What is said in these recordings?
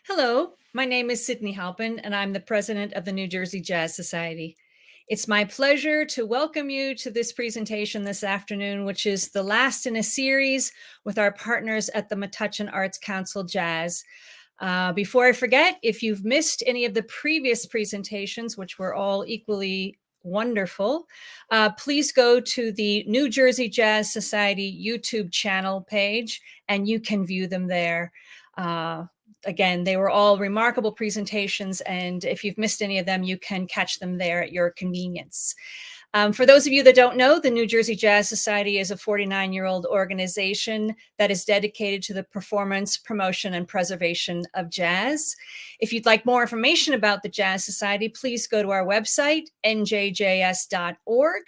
Hello, my name is Sydney Halpin, and I'm the president of the New Jersey Jazz Society. It's my pleasure to welcome you to this presentation this afternoon, which is the last in a series with our partners at the Metuchen Arts Council Jazz. Before I forget, if you've missed any of the previous presentations, which were all equally wonderful, please go to the New Jersey Jazz Society YouTube channel page, and you can view them there. Again, they were all remarkable presentations, and if you've missed any of them, you can catch them there at your convenience. For those of you that don't know, the New Jersey Jazz Society is a 49-year-old organization that is dedicated to the performance, promotion, and preservation of jazz. If you'd like more information about the Jazz Society, please go to our website, njjs.org,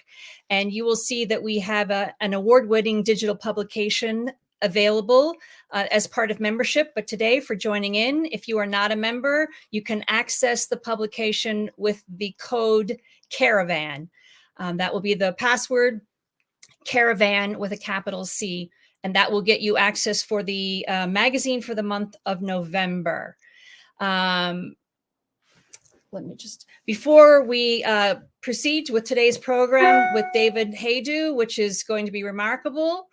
and you will see that we have an award-winning digital publication available as part of membership. But today, for joining in, if you are not a member, you can access the publication with the code CARAVAN. That will be the password, CARAVAN with a capital C, and that will get you access for the magazine for the month of November. Let me just, before we proceed with today's program with David Hajdu, which is going to be remarkable,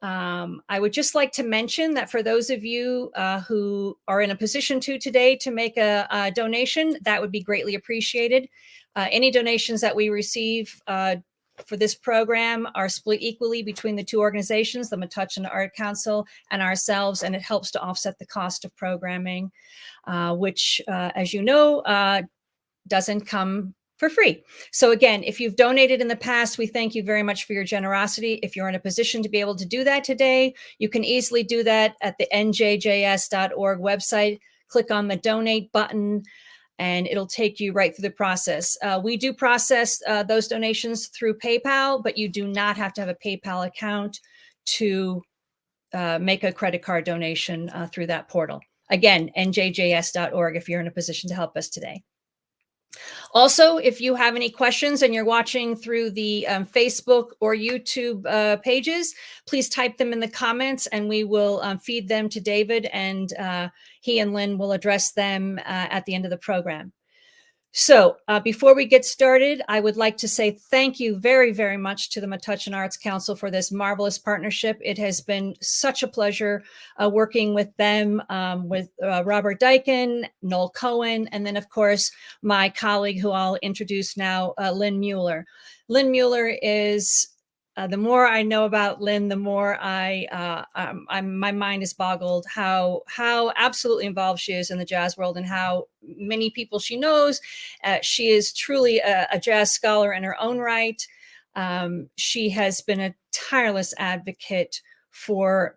I would just like to mention that for those of you who are in a position today to make a donation, that would be greatly appreciated. Any donations that we receive for this program are split equally between the two organizations, the Metuchen Art Council and ourselves, and it helps to offset the cost of programming, which, as you know, doesn't come for free. So again, if you've donated in the past, we thank you very much for your generosity. If you're in a position to be able to do that today, you can easily do that at the njjs.org website. Click on the donate button, and it'll take you right through the process. We do process those donations through PayPal, but you do not have to have a PayPal account to make a credit card donation through that portal. Again, njjs.org if you're in a position to help us today. Also, if you have any questions and you're watching through the Facebook or YouTube pages, please type them in the comments and we will feed them to David, and he and Lynn will address them at the end of the program. So before we get started, I would like to say thank you very, very much to the Metuchen Arts Council for this marvelous partnership. It has been such a pleasure working with them, with Robert Dyken, Noel Cohen, and then, of course, my colleague who I'll introduce now, Lynn Mueller. Lynn Mueller is the more I know about Lynn, the more my mind is boggled how absolutely involved she is in the jazz world and how many people she knows. She is truly a jazz scholar in her own right. She has been a tireless advocate for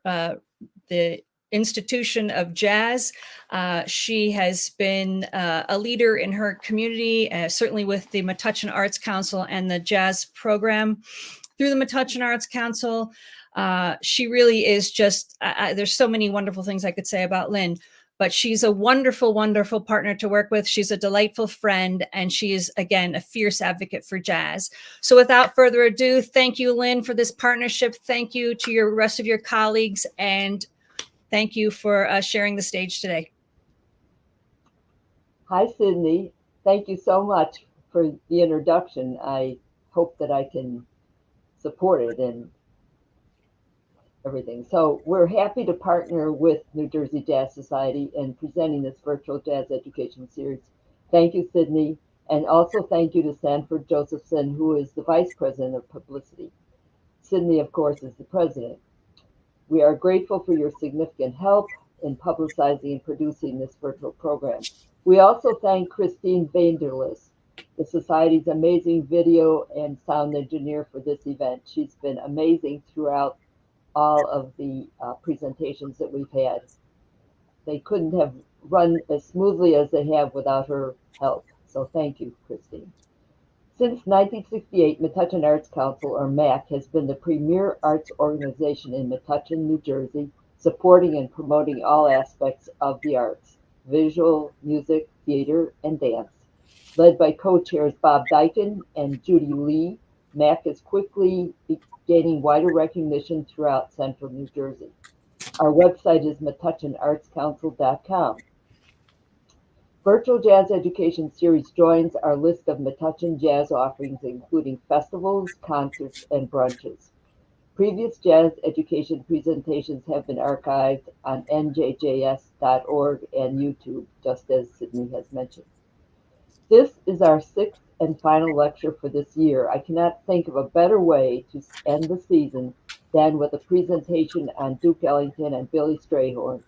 the institution of jazz. She has been a leader in her community, certainly with the Metuchen Arts Council and the jazz program through the Metuchen Arts Council. She really is just, there's so many wonderful things I could say about Lynn, but she's a wonderful, wonderful partner to work with. She's a delightful friend, and she is, again, a fierce advocate for jazz. So without further ado, thank you, Lynn, for this partnership. Thank you to your rest of your colleagues, and thank you for sharing the stage today. Hi, Sydney. Thank you so much for the introduction. I hope that I can support it and everything. So we're happy to partner with New Jersey Jazz Society in presenting this virtual jazz education series. Thank you, Sydney. And also thank you to Sanford Josephson, who is the Vice President of Publicity. Sydney, of course, is the President. We are grateful for your significant help in publicizing and producing this virtual program. We also thank Christine Vanderlis, the Society's amazing video and sound engineer for this event. She's been amazing throughout all of the presentations that we've had. They couldn't have run as smoothly as they have without her help. So thank you, Christine. Since 1968, Metuchen Arts Council, or MAC, has been the premier arts organization in Metuchen, New Jersey, supporting and promoting all aspects of the arts: visual, music, theater, and dance. Led by co-chairs Bob Dyken and Judy Lee, MAC is quickly gaining wider recognition throughout central New Jersey. Our website is metuchenartscouncil.com. Virtual Jazz Education Series joins our list of Metuchen jazz offerings, including festivals, concerts, and brunches. Previous jazz education presentations have been archived on njjs.org and YouTube, just as Sydney has mentioned. This is our sixth and final lecture for this year. I cannot think of a better way to end the season than with a presentation on Duke Ellington and Billy Strayhorn,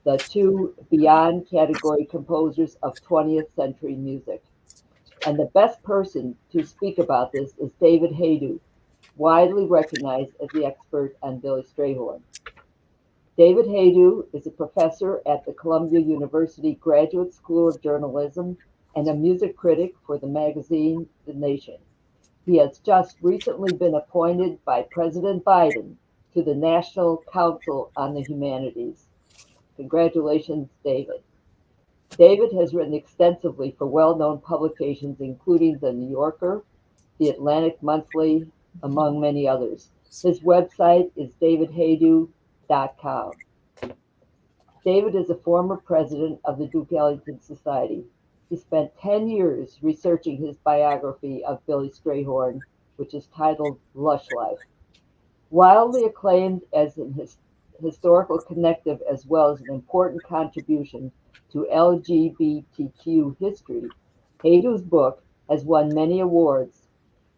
the two beyond category composers of 20th century music. And the best person to speak about this is David Hajdu, widely recognized as the expert on Billy Strayhorn. David Hajdu is a professor at the Columbia University Graduate School of Journalism and a music critic for the magazine The Nation. He has just recently been appointed by President Biden to the National Council on the Humanities. Congratulations, David. David has written extensively for well-known publications including The New Yorker, The Atlantic Monthly, among many others. His website is davidhajdu.com. David is a former president of the Duke Ellington Society. He spent 10 years researching his biography of Billy Strayhorn, which is titled Lush Life. Wildly acclaimed as an historical connective as well as an important contribution to LGBTQ history, Hajdu's book has won many awards,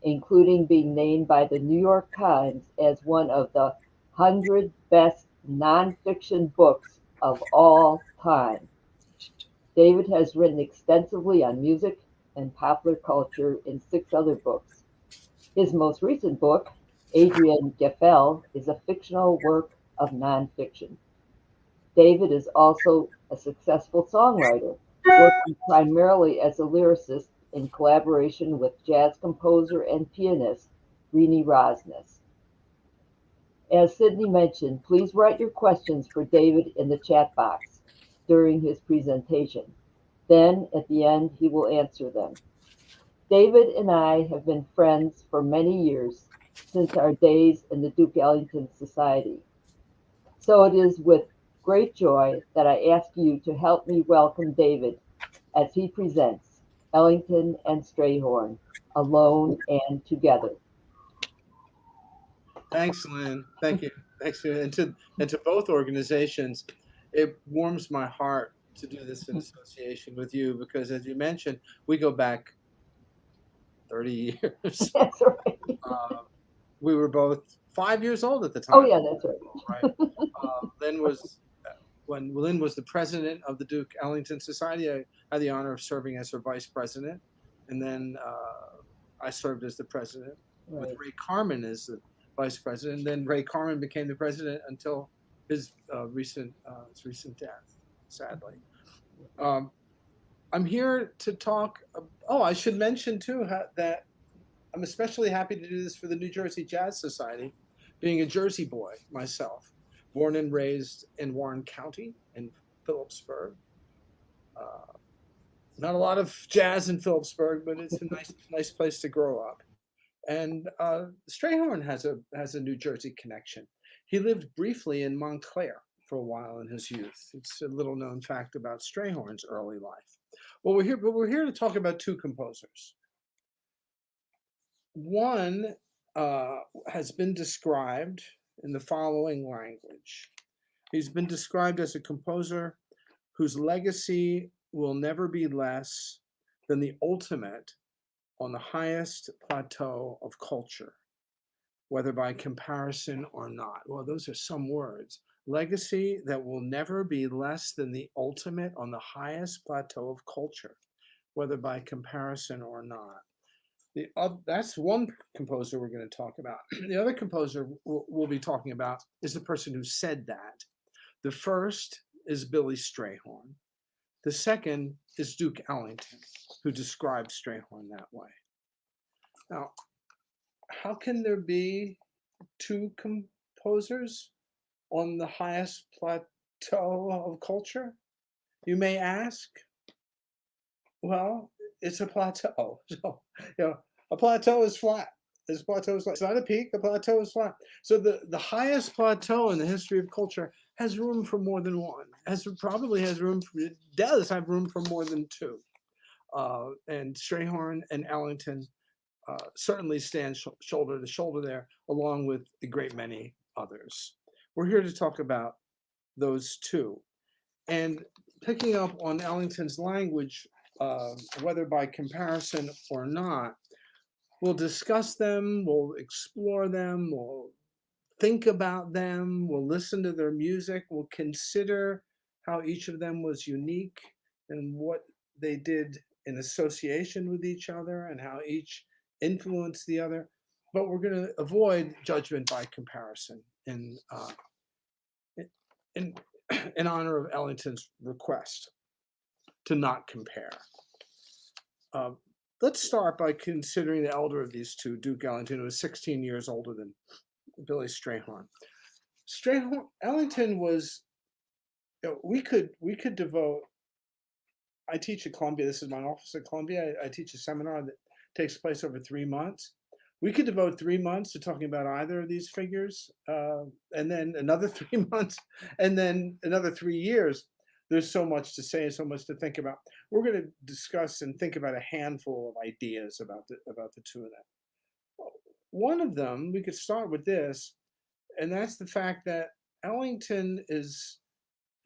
including being named by the New York Times as one of the 100 best nonfiction books of all time. David has written extensively on music and popular culture in 6 other books. His most recent book, Adrian Gefell, is a fictional work of nonfiction. David is also a successful songwriter, working primarily as a lyricist in collaboration with jazz composer and pianist Renee Rosnes. As Sydney mentioned, please write your questions for David in the chat box during his presentation. Then, at the end, he will answer them. David and I have been friends for many years, since our days in the Duke Ellington Society. So it is with great joy that I ask you to help me welcome David as he presents Ellington and Strayhorn, Alone and Together. Thanks, Lynn. Thank you. Thanks, and to both organizations. It warms my heart to do this in association with you because, as you mentioned, we go back 30 years. That's right. We were both 5 years old at the time. Oh, yeah, that's right. Right. Lynn was when Lynn was the president of the Duke Ellington Society. I had the honor of serving as her vice president, and then I served as the president with Right. Ray Carmen as the vice president. And then Ray Carmen became the president until his recent death, sadly. I'm here to talk. Oh, I should mention too that I'm especially happy to do this for the New Jersey Jazz Society, being a Jersey boy myself, born and raised in Warren County in Phillipsburg. Not a lot of jazz in Phillipsburg, but it's a nice place to grow up. And Strayhorn has a New Jersey connection. He lived briefly in Montclair for a while in his youth. It's a little known fact about Strayhorn's early life. Well, we're here to talk about two composers. One has been described in the following language. He's been described as a composer whose legacy will never be less than the ultimate on the highest plateau of culture, whether by comparison or not. Well, those are some words. Legacy that will never be less than the ultimate on the highest plateau of culture, whether by comparison or not. That's one composer we're going to talk about. The other composer we'll be talking about is the person who said that. The first is Billy Strayhorn. The second is Duke Ellington, who describes Strayhorn that way. Now, how can there be two composers on the highest plateau of culture, you may ask? Well, it's a plateau. So, a plateau is flat. It's not a peak, a plateau is flat. So the highest plateau in the history of culture has room for more than one, does have room for more than two. And Strayhorn and Ellington certainly stand shoulder to shoulder there, along with a great many others. We're here to talk about those two. And picking up on Ellington's language, whether by comparison or not, we'll discuss them, we'll explore them, we'll think about them, we'll listen to their music, we'll consider how each of them was unique and what they did in association with each other and how each influenced the other. But we're going to avoid judgment by comparison in honor of Ellington's request to not compare. Let's start by considering the elder of these two, Duke Ellington, who was 16 years older than Billy Strayhorn. Ellington was, we could devote, I teach at Columbia, this is my office at Columbia, I teach a seminar that takes place over 3 months. We could devote 3 months to talking about either of these figures, and then another 3 months, and then another 3 years. There's so much to say and so much to think about. We're going to discuss and think about a handful of ideas about the two of them. One of them, we could start with this, and that's the fact that Ellington is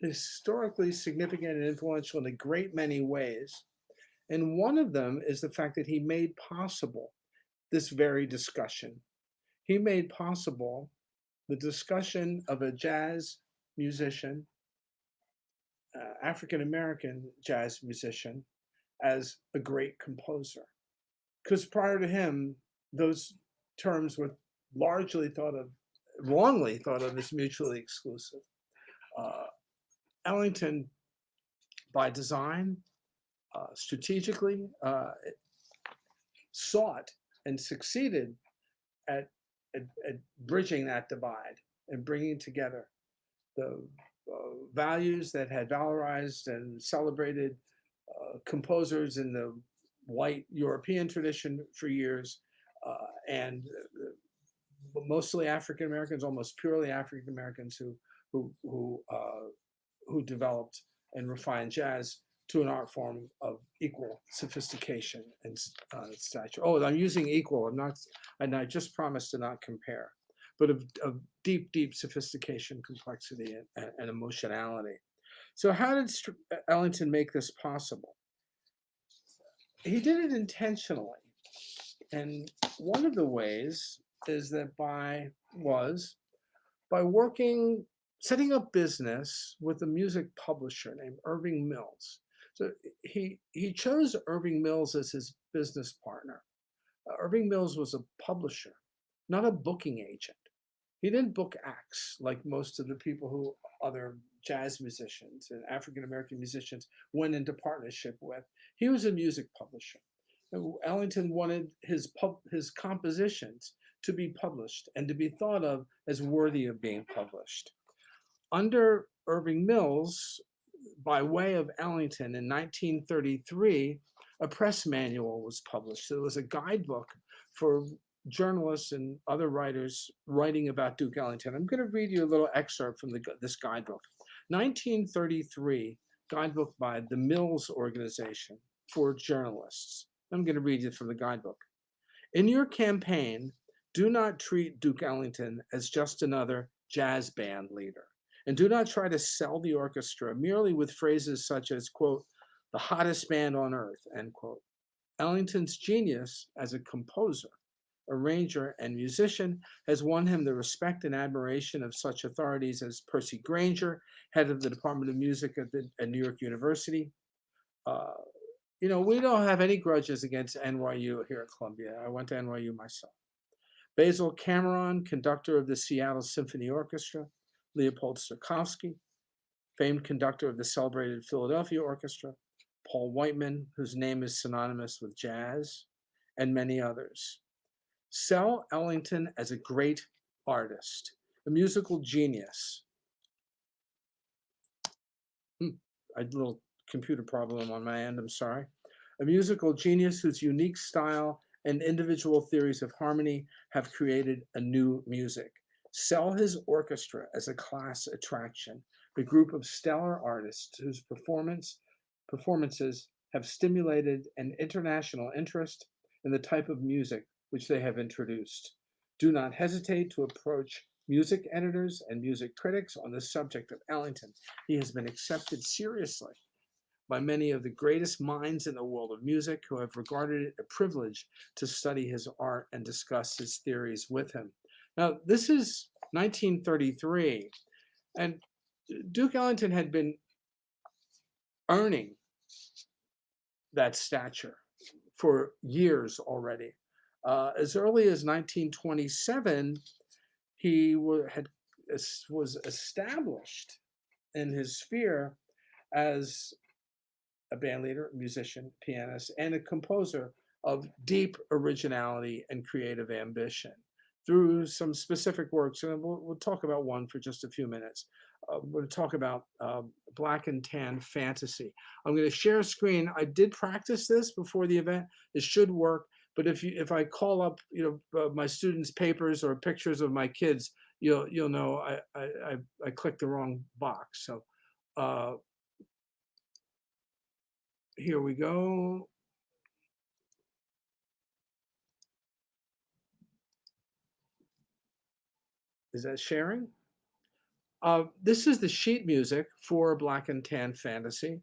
historically significant and influential in a great many ways. And one of them is the fact that he made possible this very discussion. He made possible the discussion of a jazz musician, African-American jazz musician, as a great composer. Because prior to him, those terms were wrongly thought of as mutually exclusive. Ellington, by design, strategically, sought and succeeded at bridging that divide and bringing together the values that had valorized and celebrated composers in the white European tradition for years, and mostly African Americans, almost purely African Americans, who developed and refined jazz to an art form of equal sophistication and stature. Oh, I'm using equal. I'm not, and I just promised to not compare, but of deep, deep sophistication, complexity, and emotionality. So how did Ellington make this possible? He did it intentionally. And one of the ways is that by setting up business with a music publisher named Irving Mills. So he chose Irving Mills as his business partner. Irving Mills was a publisher, not a booking agent. He didn't book acts like most of the people who other jazz musicians and African-American musicians went into partnership with. He was a music publisher. Ellington wanted his compositions to be published and to be thought of as worthy of being published. Under Irving Mills, by way of Ellington in 1933, a press manual was published. It was a guidebook for journalists and other writers writing about Duke Ellington. I'm going to read you a little excerpt from this guidebook. 1933, guidebook by the Mills Organization for journalists. I'm going to read you from the guidebook. In your campaign, do not treat Duke Ellington as just another jazz band leader. And do not try to sell the orchestra merely with phrases such as, quote, the hottest band on earth, end quote. Ellington's genius as a composer, arranger, and musician has won him the respect and admiration of such authorities as Percy Granger, head of the Department of Music at New York University. We don't have any grudges against NYU here at Columbia. I went to NYU myself. Basil Cameron, conductor of the Seattle Symphony Orchestra. Leopold Stokowski, famed conductor of the celebrated Philadelphia Orchestra. Paul Whiteman, whose name is synonymous with jazz, and many others. Sell Ellington as a great artist, a musical genius. I had a little computer problem on my end, I'm sorry. A musical genius whose unique style and individual theories of harmony have created a new music. sell his orchestra as a class attraction, a group of stellar artists whose performances have stimulated an international interest in the type of music which they have introduced. Do not hesitate to approach music editors and music critics on the subject of Ellington. He has been accepted seriously by many of the greatest minds in the world of music who have regarded it a privilege to study his art and discuss his theories with him. Now, this is 1933, and Duke Ellington had been earning that stature for years already. As early as 1927, he was established in his sphere as a bandleader, musician, pianist, and a composer of deep originality and creative ambition through some specific works. And we'll talk about one for just a few minutes. We're going to talk about Black and Tan Fantasy. I'm going to share a screen. I did practice this before the event. It should work. But if I call up my students' papers or pictures of my kids, you'll know I clicked the wrong box. So here we go. Is that sharing? This is the sheet music for Black and Tan Fantasy,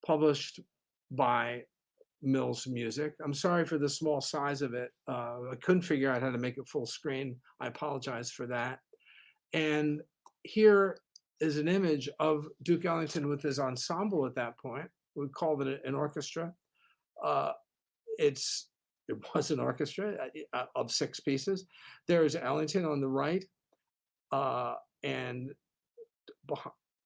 published by Mills Music. I'm sorry for the small size of it. I couldn't figure out how to make it full screen. I apologize for that. And here is an image of Duke Ellington with his ensemble at that point. We called it an orchestra. It was an orchestra of 6 pieces. There is Ellington on the right, and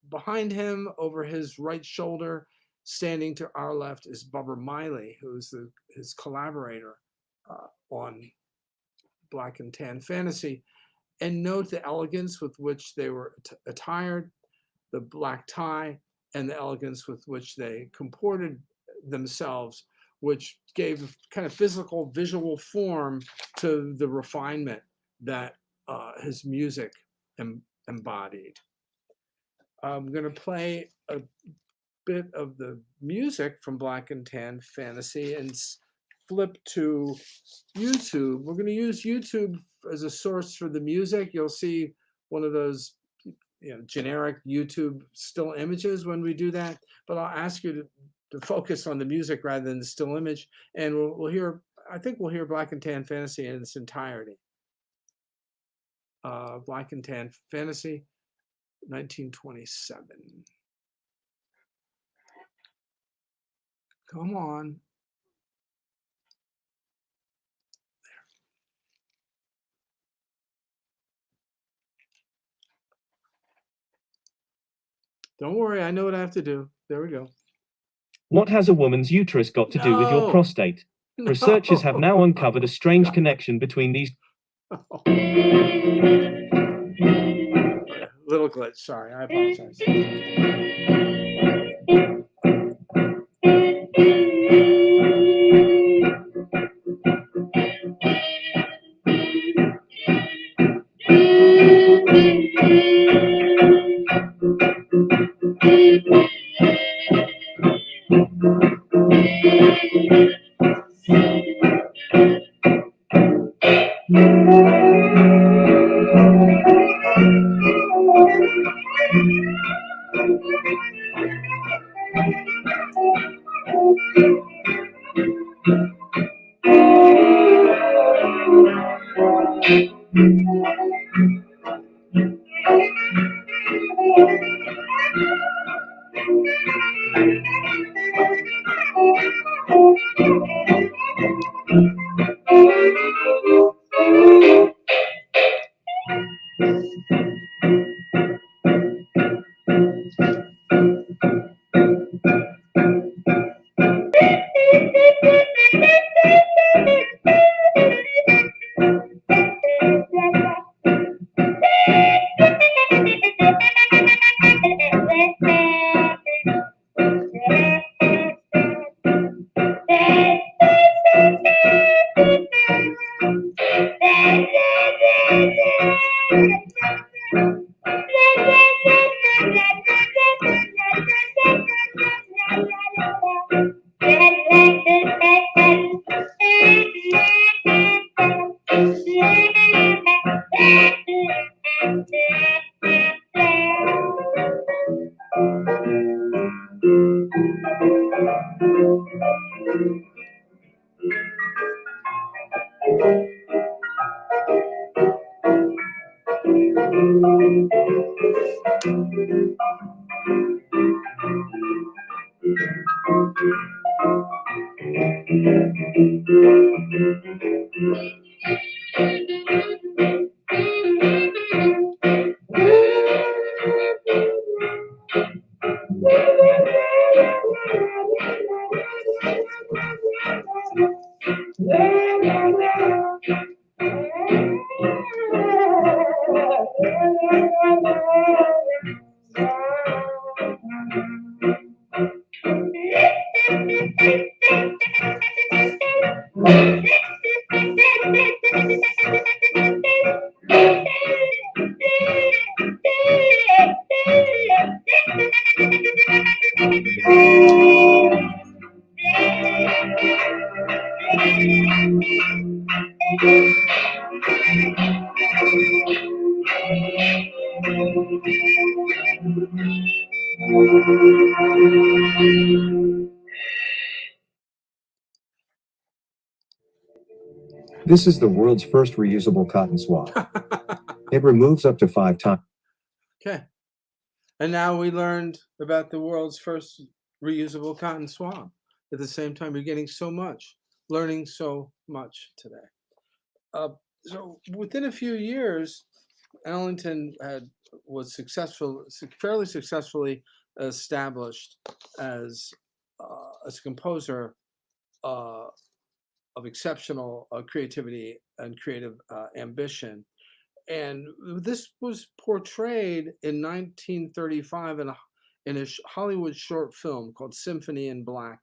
behind him, over his right shoulder, standing to our left, is Bubber Miley, who's his collaborator on Black and Tan Fantasy. And note the elegance with which they were attired, the black tie, and the elegance with which they comported themselves, which gave kind of physical, visual form to the refinement that his music embodied. I'm going to play a bit of the music from Black and Tan Fantasy and flip to YouTube. We're going to use YouTube as a source for the music. You'll see one of those generic YouTube still images when we do that, but I'll ask you to focus on the music rather than the still image, and we'll hear, I think we'll hear Black and Tan Fantasy in its entirety. Black and Tan Fantasy, 1927. Come on. Don't worry, I know what I have to do. There we go. What has a woman's uterus got to do with your prostate? Researchers have now uncovered a strange connection between these. Little glitch, sorry, I apologize. This is the world's first reusable cotton swab. It removes up to 5 times. Okay. And now we learned about the world's first reusable cotton swab. At the same time, you're getting so much, learning so much today. So within a few years, Ellington was fairly successfully established as a composer of exceptional creativity and creative ambition. And this was portrayed in 1935 in a Hollywood short film called Symphony in Black.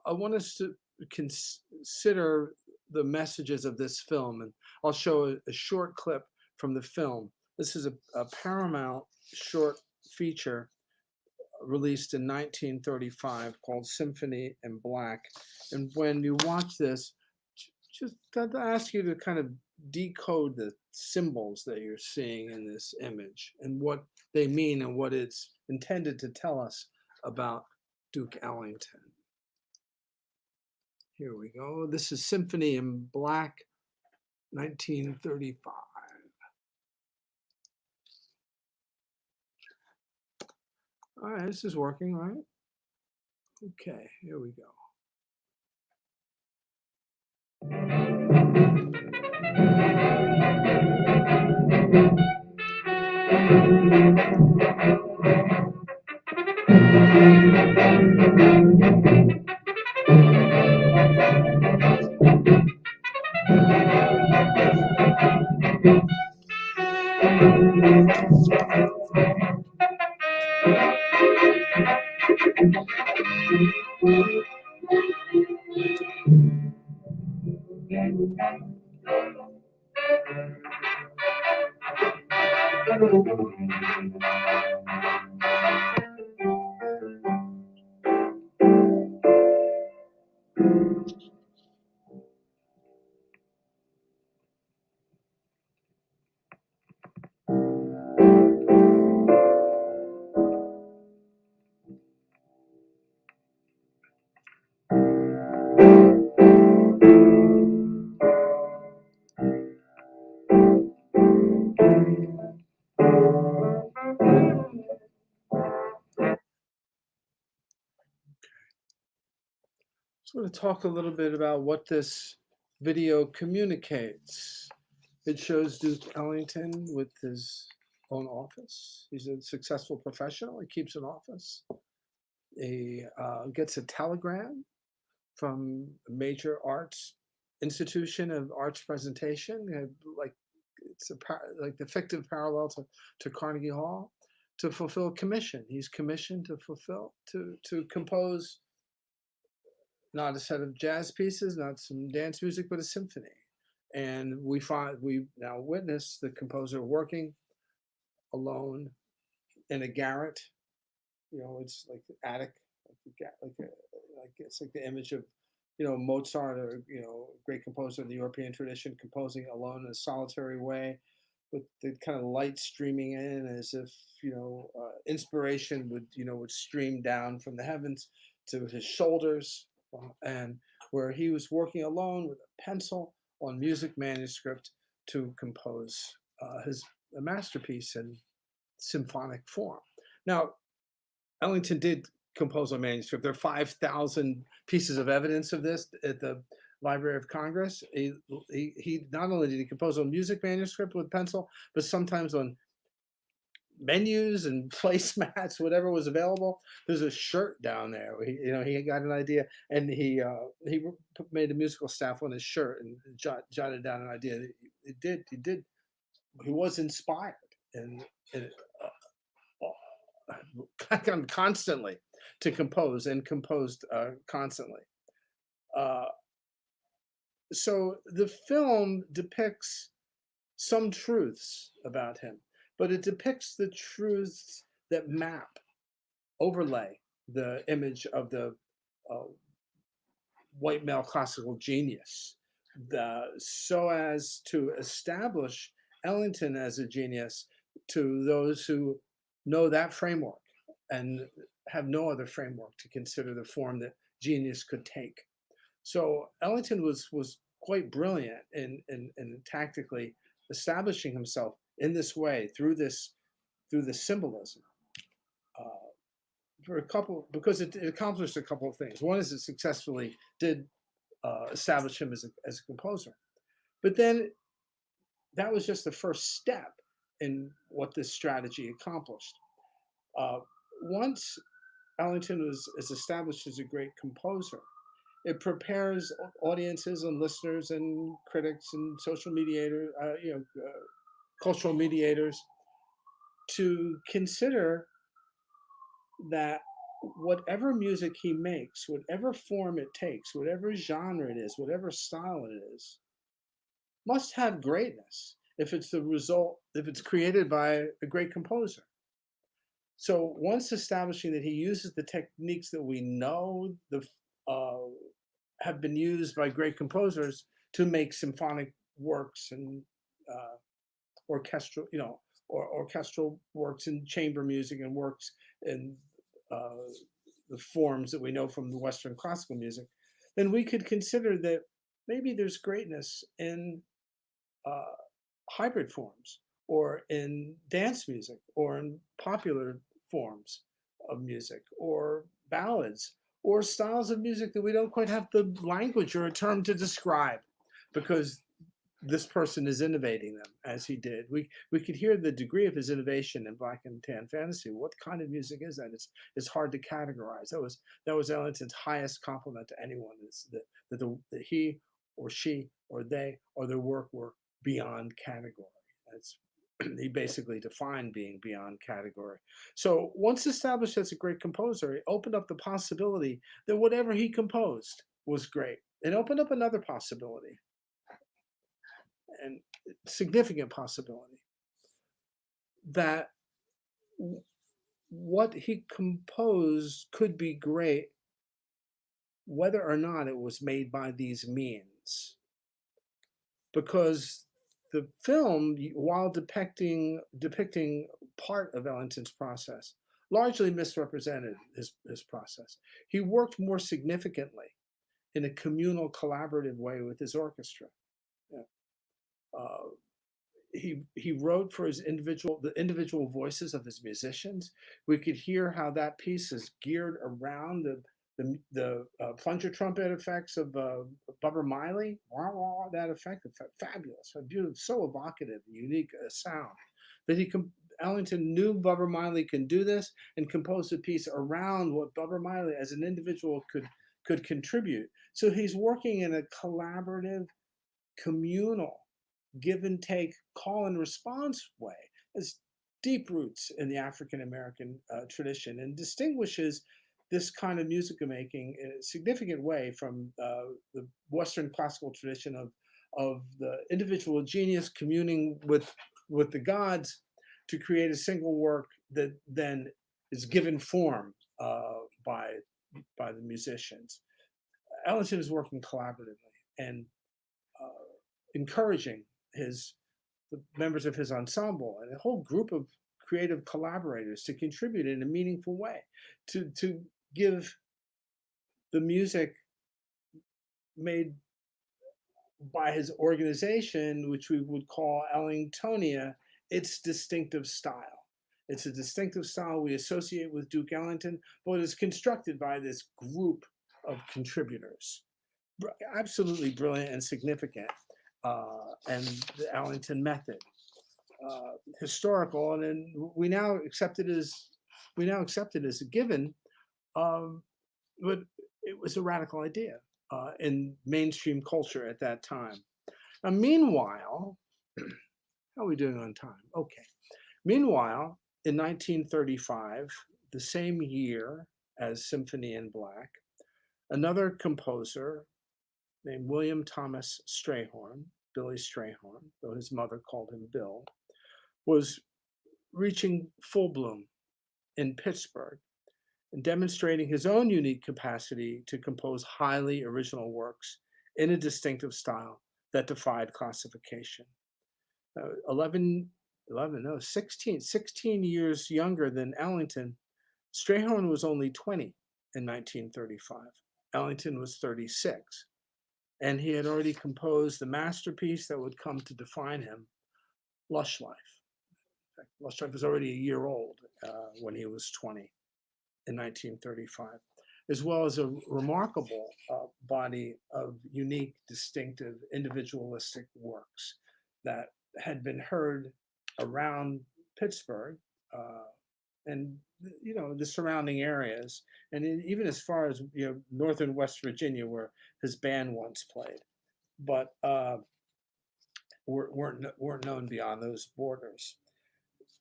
I want us to consider the messages of this film, and I'll show a short clip from the film. This is a Paramount short feature released in 1935 called Symphony in Black. And when you watch this, just I'd ask you to kind of decode the symbols that you're seeing in this image and what they mean and what it's intended to tell us about Duke Ellington. Here we go. This is Symphony in Black, 1935. All right, this is working, right? Okay, here we go. I want to talk a little bit about what this video communicates. It shows Duke Ellington with his own office. He's a successful professional. He keeps an office. He gets a telegram from a major arts institution of arts presentation, like like the fictive parallel to Carnegie Hall, to fulfill commission. He's commissioned to compose not a set of jazz pieces, not some dance music, but a symphony. And we now witness the composer working alone in a garret. You know, it's like the attic, it's like the image of, Mozart, or great composer of the European tradition, composing alone in a solitary way, with the kind of light streaming in, as if inspiration would stream down from the heavens to his shoulders, and where he was working alone with a pencil on music manuscript to compose a masterpiece in symphonic form. Now, Ellington did compose on manuscript. There are 5,000 pieces of evidence of this at the Library of Congress. He not only did he compose on music manuscript with pencil, but sometimes on menus and placemats, whatever was available. There's a shirt down there. He got an idea, and he made a musical staff on his shirt and jotted down an idea. He was inspired and constantly to compose, and composed constantly. So the film depicts some truths about him, but it depicts the truths that overlay the image of the white male classical genius, so as to establish Ellington as a genius to those who know that framework and have no other framework to consider the form that genius could take. So Ellington was quite brilliant in tactically establishing himself in this way through the symbolism. Because it accomplished a couple of things. One is it successfully did establish him as a composer, but then that was just the first step in what this strategy accomplished. Once Ellington is established as a great composer, it prepares audiences and listeners and critics and social mediators, cultural mediators, to consider that whatever music he makes, whatever form it takes, whatever genre it is, whatever style it is, must have greatness if it's created by a great composer. So once establishing that he uses the techniques that we know have been used by great composers to make symphonic works and orchestral works and chamber music and works in the forms that we know from the Western classical music, then we could consider that maybe there's greatness in hybrid forms, or in dance music, or in popular forms of music, or ballads, or styles of music that we don't quite have the language or a term to describe, because this person is innovating them as he did. We could hear the degree of his innovation in Black and Tan Fantasy. What kind of music is that? It's hard to categorize. That was Ellington's highest compliment to anyone, is that he or she or they or their work were beyond category. He basically defined being beyond category. So once established as a great composer, it opened up the possibility that whatever he composed was great. It opened up another possibility, and significant possibility, that what he composed could be great whether or not it was made by these means. Because the film, while depicting part of Ellington's process, largely misrepresented his process. He worked more significantly in a communal, collaborative way with his orchestra. He wrote for the individual voices of his musicians. We could hear how that piece is geared around the plunger trumpet effects of Bubber Miley. That effect, fabulous, beautiful, so evocative, unique sound. That Ellington knew Bubber Miley can do this, and composed a piece around what Bubber Miley as an individual could contribute. So he's working in a collaborative, communal, give and take, call and response way. Has deep roots in the African American tradition, and distinguishes this kind of music making in a significant way from the Western classical tradition of the individual genius communing with the gods to create a single work that then is given form by the musicians. Ellington is working collaboratively and encouraging the members of his ensemble and a whole group of creative collaborators to contribute in a meaningful way, to give the music made by his organization, which we would call Ellingtonia, its distinctive style. It's a distinctive style we associate with Duke Ellington, but it's constructed by this group of contributors. Absolutely brilliant and significant. And the Ellington method, historical, and then we now accept it as a given. But it was a radical idea in mainstream culture at that time. Now, meanwhile, how are we doing on time? Okay. Meanwhile, in 1935, the same year as Symphony in Black, another composer named William Thomas Strayhorn, Billy Strayhorn, though his mother called him Bill, was reaching full bloom in Pittsburgh and demonstrating his own unique capacity to compose highly original works in a distinctive style that defied classification. 16 years younger than Ellington, Strayhorn was only 20 in 1935. Ellington was 36. And he had already composed the masterpiece that would come to define him, Lush Life. In fact, Lush Life was already a year old when he was 20 in 1935, as well as a remarkable body of unique, distinctive, individualistic works that had been heard around Pittsburgh and the surrounding areas, and even as far as northern West Virginia, where his band once played, but weren't known beyond those borders.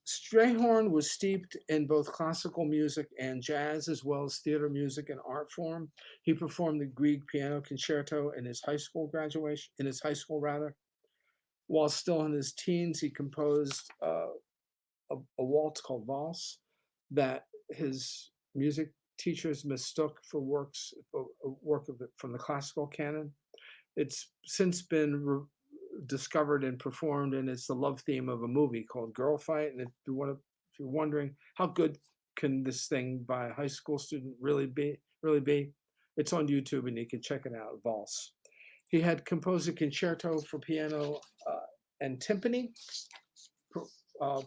Strayhorn was steeped in both classical music and jazz, as well as theater music and art form. He performed the Grieg piano concerto in his high school While still in his teens, he composed a waltz called Valse that his music teachers mistook for work from the classical canon. It's since been discovered and performed, and it's the love theme of a movie called Girl Fight. And if you're wondering how good can this thing by a high school student really be, it's on YouTube and you can check it out. Valse. He had composed a concerto for piano and timpani,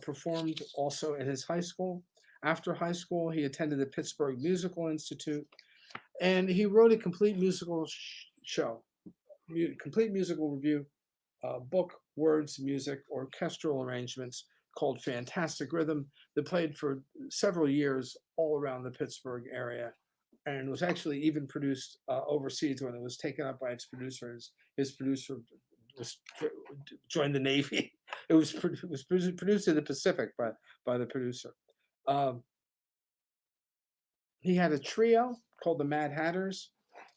performed also in his high school. After high school, he attended the Pittsburgh Musical Institute, and he wrote a complete musical complete musical review, book, words, music, orchestral arrangements called Fantastic Rhythm, that played for several years all around the Pittsburgh area, and was actually even produced overseas when it was taken up by its producers. His producer joined the Navy. It was produced in the Pacific by the producer. He had a trio called the Mad Hatters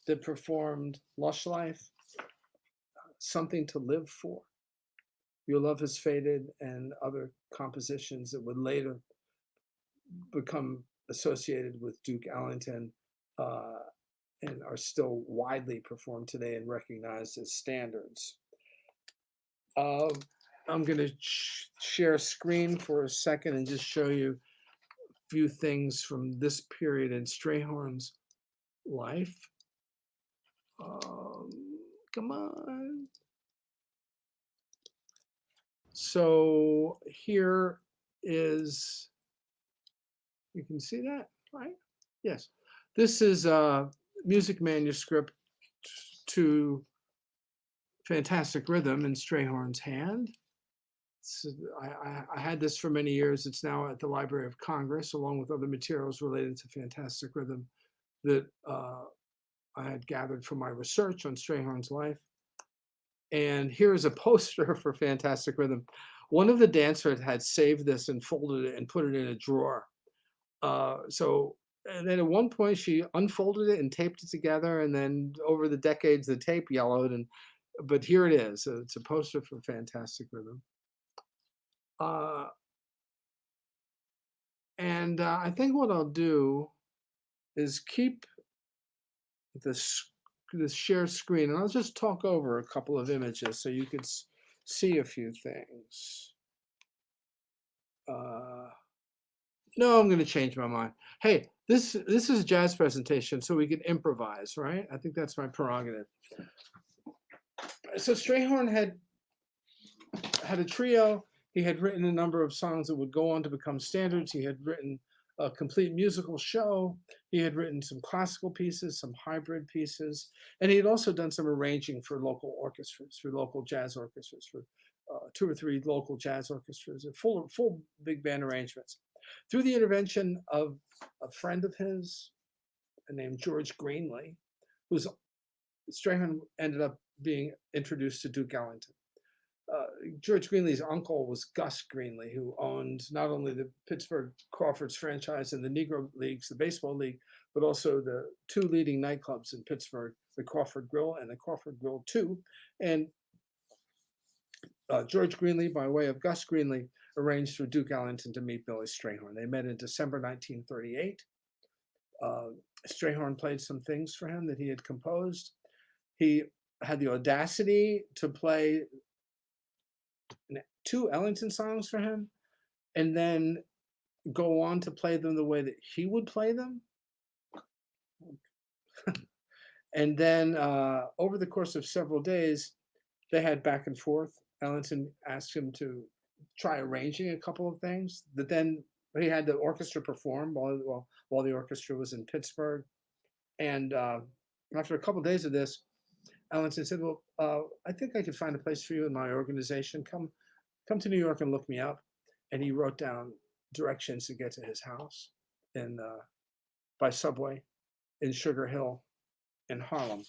that performed Lush Life, Something to Live For, Your Love Has Faded, and other compositions that would later become associated with Duke Ellington and are still widely performed today and recognized as standards. I'm going to share a screen for a second and just show you a few things from this period in Strayhorn's life. Come on. So here is, you can see that, right? Yes. This is a music manuscript to Fantastic Rhythm in Strayhorn's hand. I had this for many years. It's now at the Library of Congress, along with other materials related to Fantastic Rhythm that I had gathered from my research on Strayhorn's life. And here's a poster for Fantastic Rhythm. One of the dancers had saved this and folded it and put it in a drawer. And then at one point she unfolded it and taped it together, and then over the decades the tape yellowed, but here it is. So it's a poster for Fantastic Rhythm. I think what I'll do is keep this share screen, and I'll just talk over a couple of images so you could see a few things. No, I'm going to change my mind. Hey, this is a jazz presentation, so we can improvise, right? I think that's my prerogative. So Strayhorn had a trio. He had written a number of songs that would go on to become standards. He had written a complete musical show. He had written some classical pieces, some hybrid pieces, and he had also done some arranging for local orchestras, for local jazz orchestras, for 2 or 3 local jazz orchestras, and full big band arrangements. Through the intervention of a friend of his named George Greenlee, who's Strayhorn ended up being introduced to Duke Ellington. George Greenlee's uncle was Gus Greenlee, who owned not only the Pittsburgh Crawfords franchise and the Negro Leagues, the baseball league, but also the 2 leading nightclubs in Pittsburgh, the Crawford Grill and the Crawford Grill 2. And George Greenlee, by way of Gus Greenlee, arranged for Duke Ellington to meet Billy Strayhorn. They met in December 1938. Strayhorn played some things for him that he had composed. He had the audacity to play 2 Ellington songs for him and then go on to play them the way that he would play them. And then over the course of several days, they had back and forth. Ellington asked him to try arranging a couple of things that then he had the orchestra perform while the orchestra was in Pittsburgh. And after a couple of days of this, Ellington said, well, I think I could find a place for you in my organization. Come to New York and look me up. And he wrote down directions to get to his house by subway in Sugar Hill in Harlem.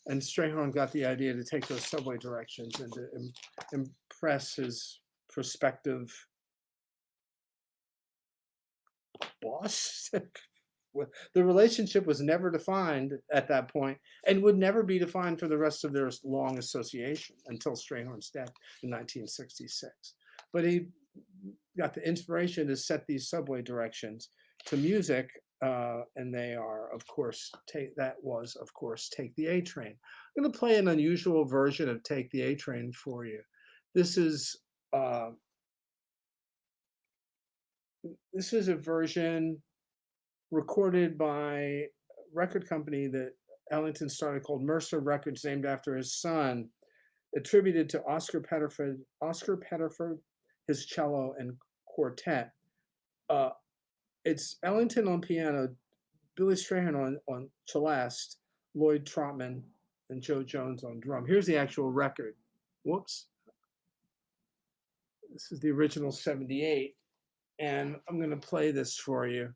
And Strayhorn got the idea to take those subway directions and to impress his prospective boss. The relationship was never defined at that point and would never be defined for the rest of their long association until Strayhorn's death in 1966. But he got the inspiration to set these subway directions to music, and they are, of course, Take the A Train. I'm going to play an unusual version of Take the A Train for you. This is a version recorded by a record company that Ellington started called Mercer Records, named after his son, attributed to Oscar Pettiford, his cello and quartet. It's Ellington on piano, Billy Strayhorn on celeste, Lloyd Trotman, and Joe Jones on drum. Here's the actual record. Whoops. This is the original 78, and I'm going to play this for you.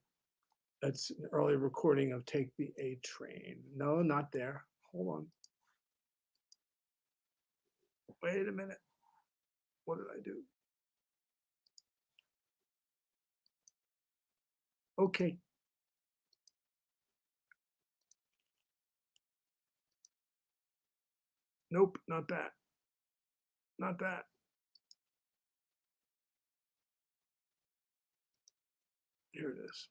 It's an early recording of Take the A Train. No, not there. Hold on. Wait a minute. What did I do? Okay. Nope, not that. Not that. Here it is.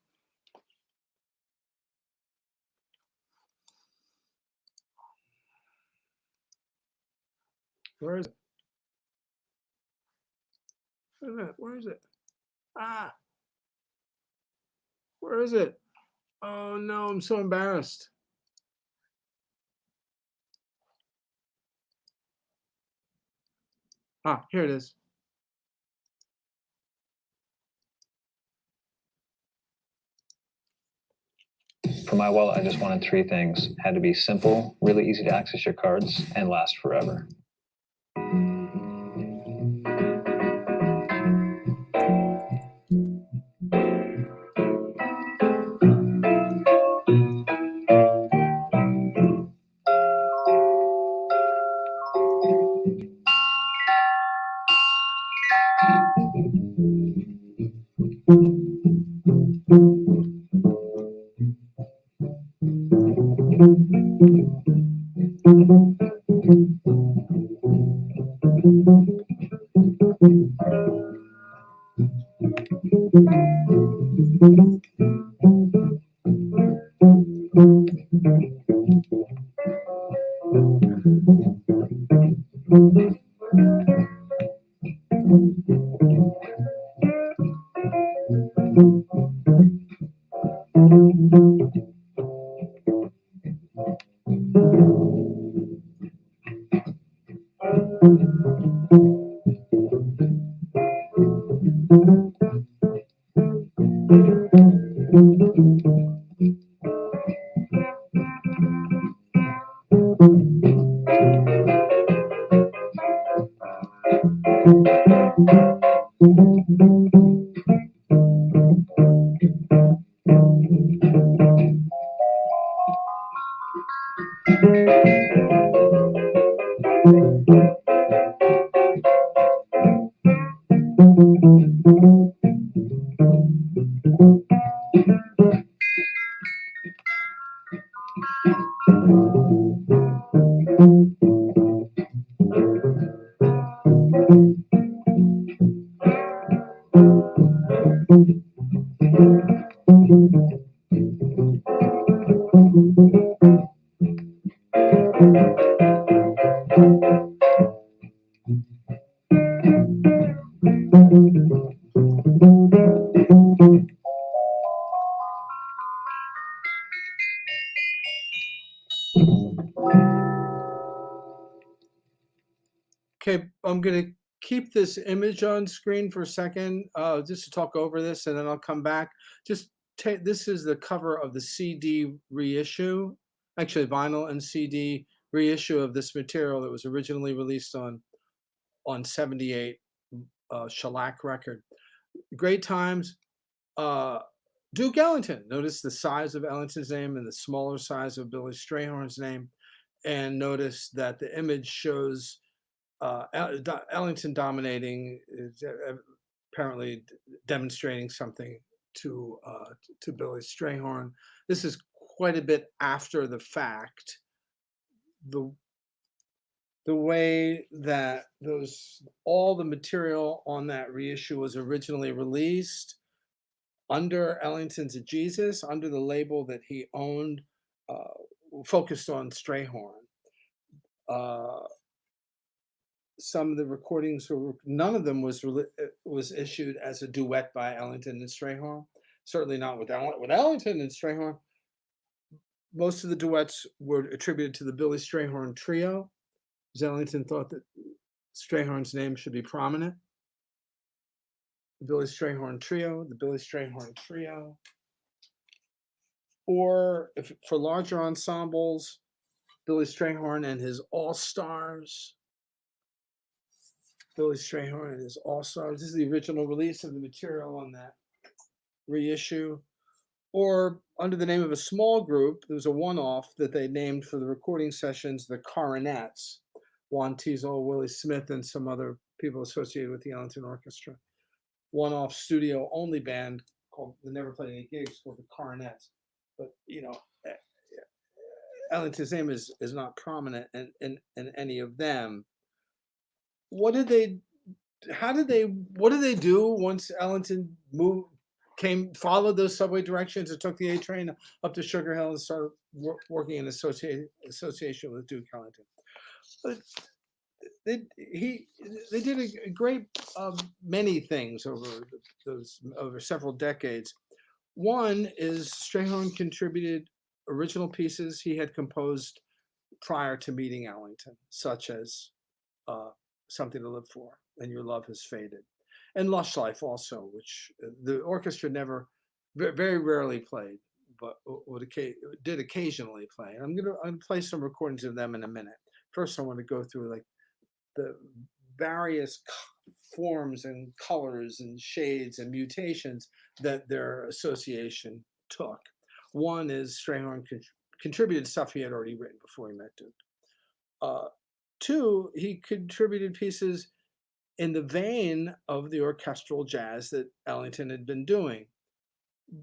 Where is it? Wait a minute, where is it? Ah, where is it? Oh no, I'm so embarrassed. Ah, here it is. For my wallet, I just wanted 3 things. Had to be simple, really easy to access your cards, and last forever. Okay, I'm going to keep this image on screen for a second, just to talk over this, and then I'll come back. Just take, this is the cover of the CD reissue, actually vinyl and CD reissue of this material that was originally released on 78 shellac record. Great times. Duke Ellington. Notice the size of Ellington's name and the smaller size of Billy Strayhorn's name, and notice that the image shows Ellington dominating, apparently demonstrating something to Billy Strayhorn. This is quite a bit after the fact. The way that all the material on that reissue was originally released under Ellington's Jesus, under the label that he owned, focused on Strayhorn. Some of the recordings none of them was issued as a duet by Ellington and Strayhorn. Certainly not with Ellington and Strayhorn. Most of the duets were attributed to the Billy Strayhorn Trio, because Ellington thought that Strayhorn's name should be prominent. The Billy Strayhorn Trio, the Billy Strayhorn Trio. Or if for larger ensembles, Billy Strayhorn and his All-Stars. Billy Strayhorn and his All-Stars. This is the original release of the material on that reissue. Or under the name of a small group, there was a one-off that they named for the recording sessions, the Coronets. Juan Teasel, Willie Smith, and some other people associated with the Ellington Orchestra. One-off studio-only band called, they never played any gigs, called the Coronets. But, you know, Ellington's name is not prominent in any of them. What did they do once Ellington followed those subway directions and took the A train up to Sugar Hill and started working in association with Duke Ellington? But they did a great many things over several decades. One is Strayhorn contributed original pieces he had composed prior to meeting Ellington, such as Something to Live For and Your Love Has Faded, and Lush Life also, which the orchestra never, very rarely played, but did occasionally play. And I'm gonna play some recordings of them in a minute. First, I want to go through like the various forms and colors and shades and mutations that their association took. One is Strayhorn contributed stuff he had already written before he met Duke. Two, he contributed pieces in the vein of the orchestral jazz that Ellington had been doing,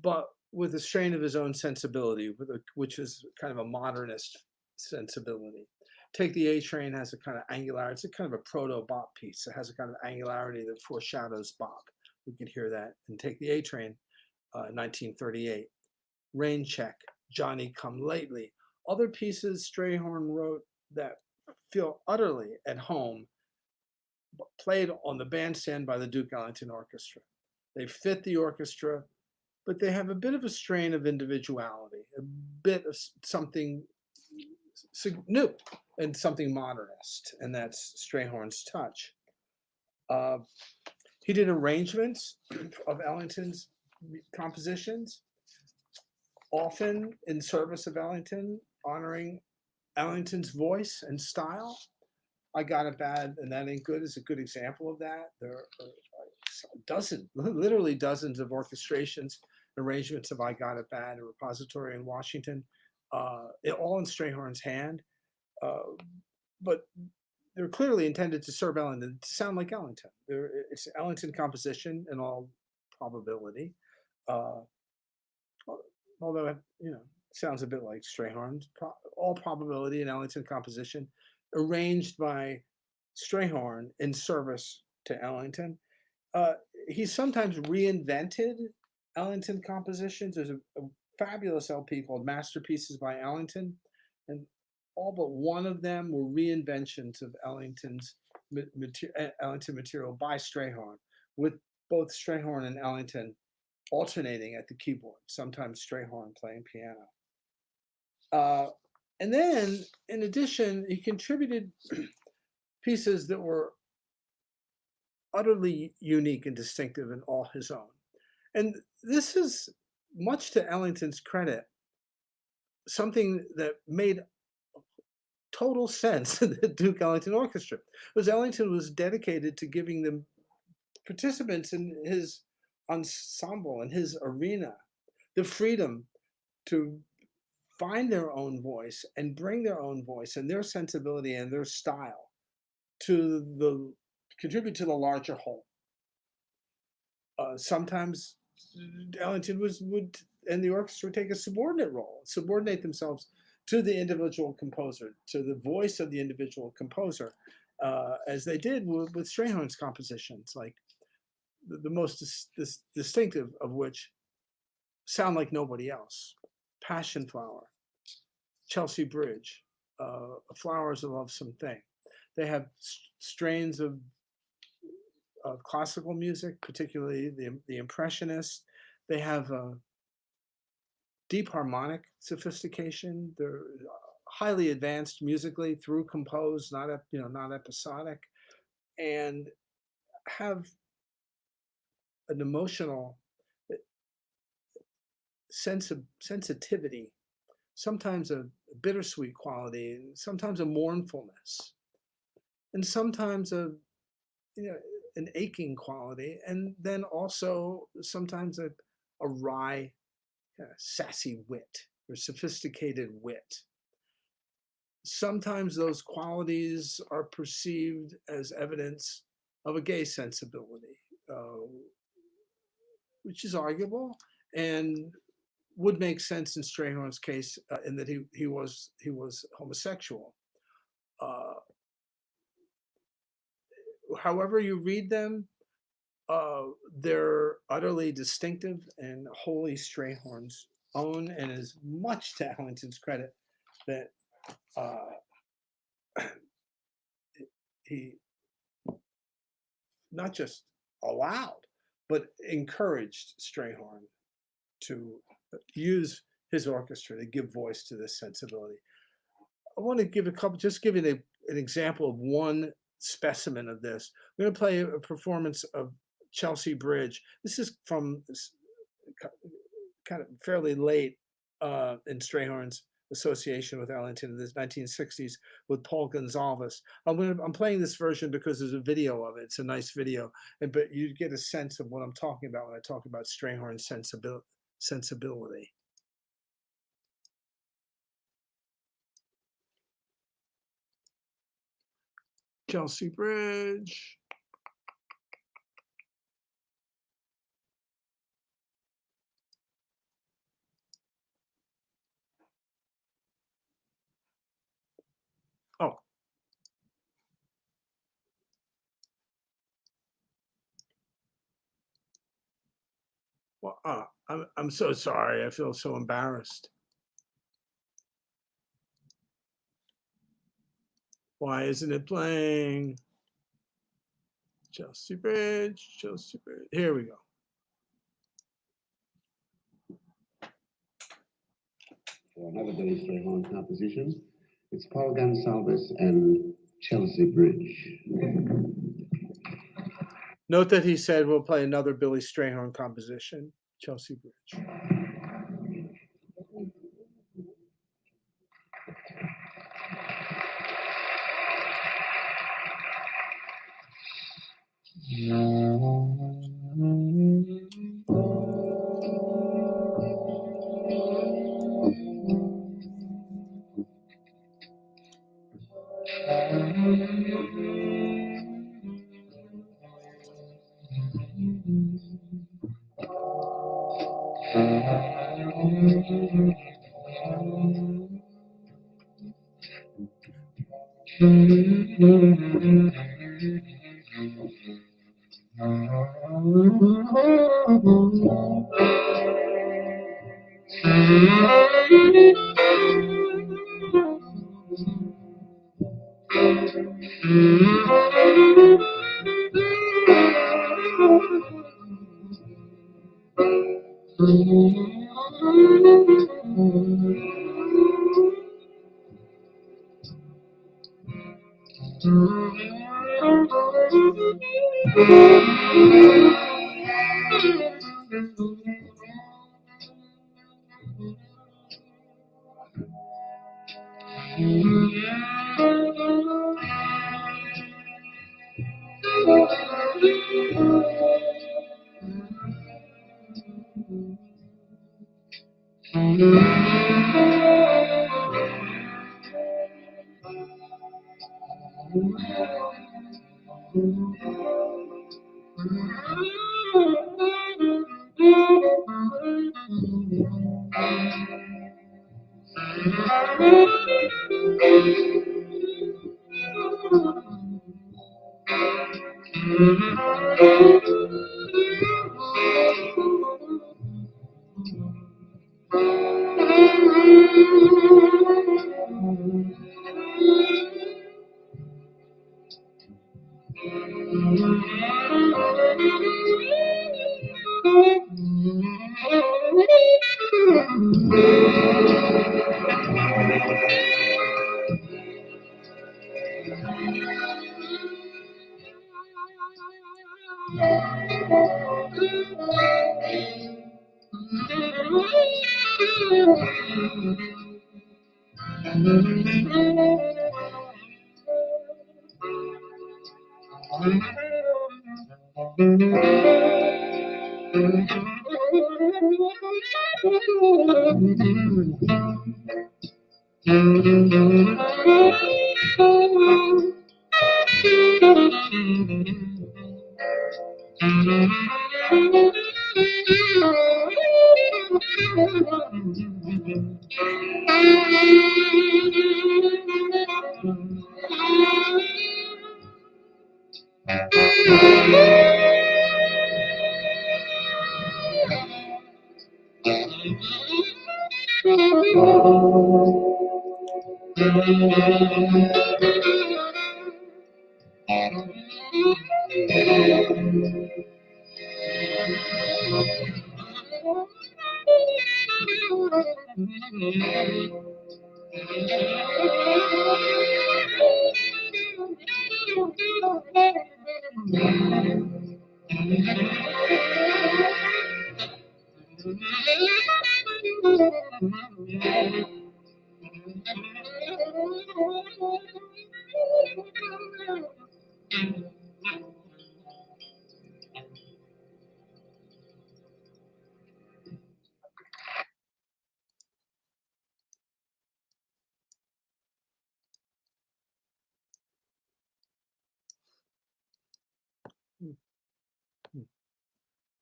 but with a strain of his own sensibility, which is kind of a modernist sensibility. Take the A Train has a kind of angularity. It's a kind of a proto-bop piece. It has a kind of angularity that foreshadows bop. We could hear that. And Take the A Train, 1938. Rain Check, Johnny Come Lately. Other pieces Strayhorn wrote that feel utterly at home, played on the bandstand by the Duke Ellington Orchestra. They fit the orchestra, but they have a bit of a strain of individuality, a bit of something new and something modernist, and that's Strayhorn's touch. He did arrangements of Ellington's compositions, often in service of Ellington, honoring Ellington's voice and style. I Got It Bad and That Ain't Good is a good example of that. There are literally dozens of orchestrations, arrangements of I Got It Bad, a repository in Washington, all in Strayhorn's hand. But they're clearly intended to serve Ellington, to sound like Ellington. It's Ellington composition in all probability. Although it, sounds a bit like Strayhorn's, all probability and Ellington composition, arranged by Strayhorn in service to Ellington. He sometimes reinvented Ellington compositions. There's a fabulous LP called Masterpieces by Ellington, and all but one of them were reinventions of Ellington material by Strayhorn, with both Strayhorn and Ellington alternating at the keyboard, sometimes Strayhorn playing piano. And then, in addition, he contributed pieces that were utterly unique and distinctive and all his own. And this is, much to Ellington's credit, something that made total sense in the Duke Ellington Orchestra, because Ellington was dedicated to giving the participants in his ensemble and his arena the freedom to find their own voice and bring their own voice and their sensibility and their style to contribute to the larger whole. Sometimes Ellington would and the orchestra would take a subordinate role, subordinate themselves to the individual composer, to the voice of the individual composer, as they did with Strayhorn's compositions, like the most distinctive of which sound like nobody else. Passion Flower, Chelsea Bridge, Flowers of Lovesome Thing. They have strains of classical music, particularly the Impressionists. They have deep harmonic sophistication. They're highly advanced musically, through composed, not episodic, and have an emotional sensitivity, sometimes a bittersweet quality, sometimes a mournfulness, and sometimes an aching quality, and then also sometimes a wry, sassy wit or sophisticated wit. Sometimes those qualities are perceived as evidence of a gay sensibility, which is arguable and would make sense in Strayhorn's case, in that he was homosexual. However you read them, they're utterly distinctive and wholly Strayhorn's own, and is much to Ellington's credit that he not just allowed, but encouraged Strayhorn to use his orchestra to give voice to this sensibility. I want to give give you an example of one specimen of this. I'm going to play a performance of Chelsea Bridge. This is from kind of fairly late in Strayhorn's association with Ellington in the 1960s with Paul Gonsalves. I'm playing this version because there's a video of it. It's a nice video, but you get a sense of what I'm talking about when I talk about Strayhorn's sensibility. Chelsea Bridge. Oh. Well, I'm so sorry. I feel so embarrassed. Why isn't it playing? Chelsea Bridge, Chelsea Bridge. Here we go. Another Billy Strayhorn composition, It's Paul Gonsalves and Chelsea Bridge. Note that he said we'll play another Billy Strayhorn composition, Chelsea Bridge.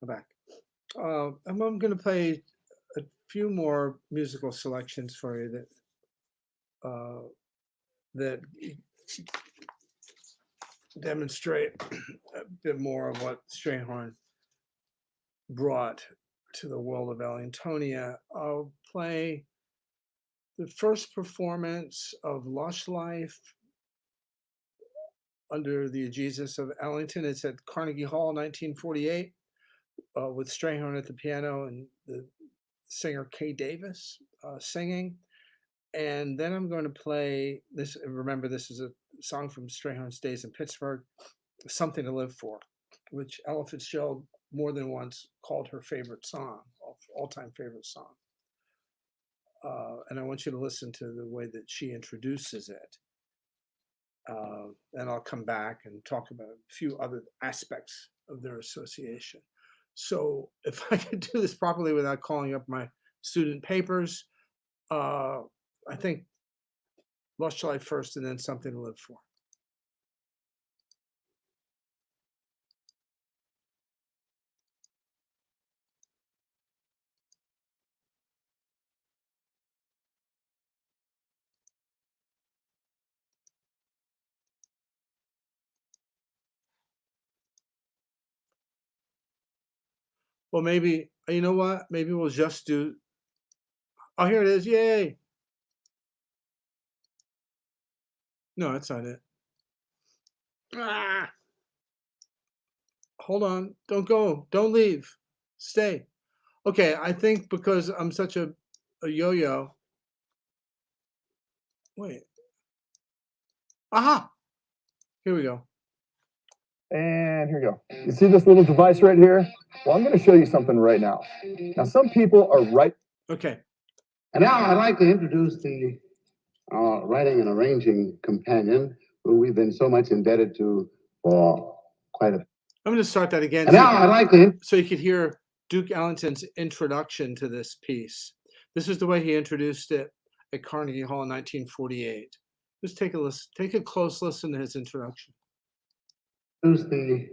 Back. I'm going to play a few more musical selections for you that demonstrate a bit more of what Strayhorn brought to the world of Ellingtonia. I'll play the first performance of Lush Life under the aegis of Ellington. It's at Carnegie Hall, 1948. With Strayhorn at the piano and the singer Kay Davis singing. And then I'm going to play this. Remember, this is a song from Strayhorn's days in Pittsburgh, Something to Live For, which Ella Fitzgerald more than once called her favorite song, all-time favorite song. And I want you to listen to the way that she introduces it. And I'll come back and talk about a few other aspects of their association. So if I could do this properly without calling up my student papers, I think Lush Life first and then Something to Live For. Well, maybe, you know what? Maybe we'll just do, oh, here it is, yay. No, that's not it. Ah. Hold on, don't go, don't leave, stay. Okay, I think because I'm such a yo-yo. Wait. Aha! Here we go. And here you go. You see this little device right here? Well, I'm going to show you something right now. Now, some people are right. Okay. And now I'd like to introduce the writing and arranging companion who we've been so much indebted to for quite a. I'm going to start that again. And now I'd like to. So you could hear Duke Ellington's introduction to this piece. This is the way he introduced it at Carnegie Hall in 1948. Just take a listen, take a close listen to his introduction. Who's the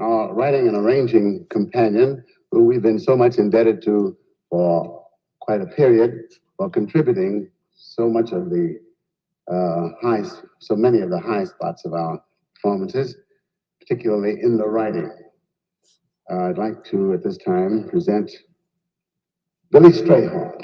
writing and arranging companion who we've been so much indebted to for quite a period for contributing so much of the so many of the high spots of our performances, particularly in the writing. I'd like to, at this time, present Billy Strayhorn.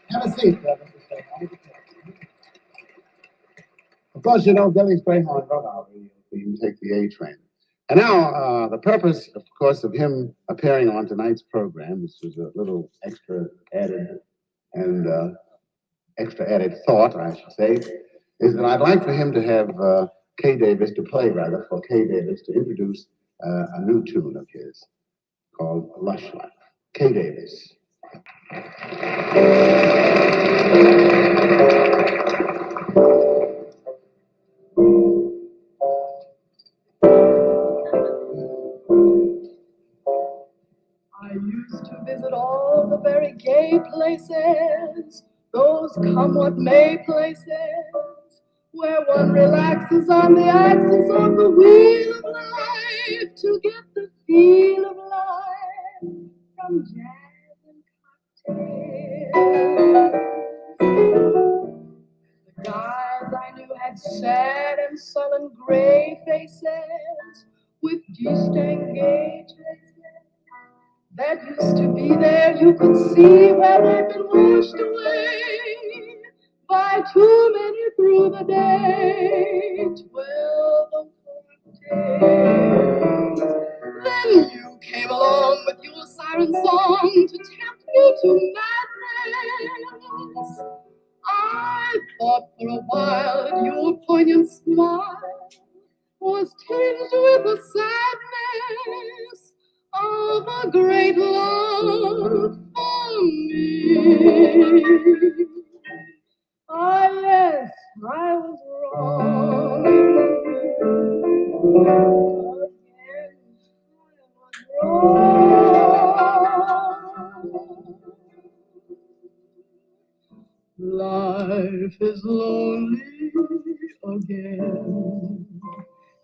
Have a seat, brother. Of course, you know, Billy Strayhorn wrote out the Take the A Train. And now, the purpose, of course, of him appearing on tonight's program, this was a little extra added thought, I should say, is that I'd like for him to have Kay Davis to play, rather, for Kay Davis to introduce a new tune of his called Lush Life. Kay Davis. I used to visit all the very gay places, those come what may places, where one relaxes on the axis of the wheel of life to get the feel of life from jazz and cocktails. The guys I knew had sad and sullen gray faces with distinguished traces that used to be there. You could see where they'd been washed away by too many through the day. 12 cocktails. Then you came along with your siren song to tempt me to madness. I thought for a while that your poignant smile was tinged with the sadness of a great love for me. Ah, yes, I was wrong. Again, I was wrong. Life is lonely again.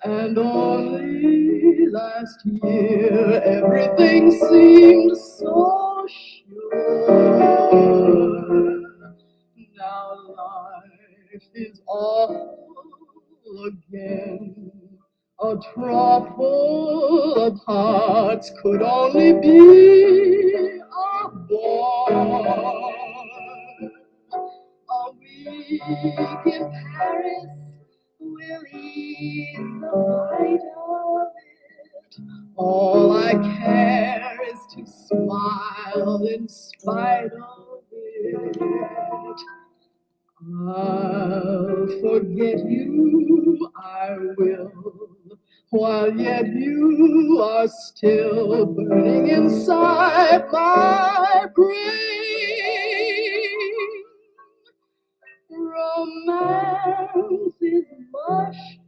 And only last year everything seemed so sure. Now life is awful again. A trough full of hearts could only be a bore. A week in Paris will ease the bite of it. All I care is to smile in spite of it. I'll forget you, I will, while yet you are still burning inside my brain. Romance is mush,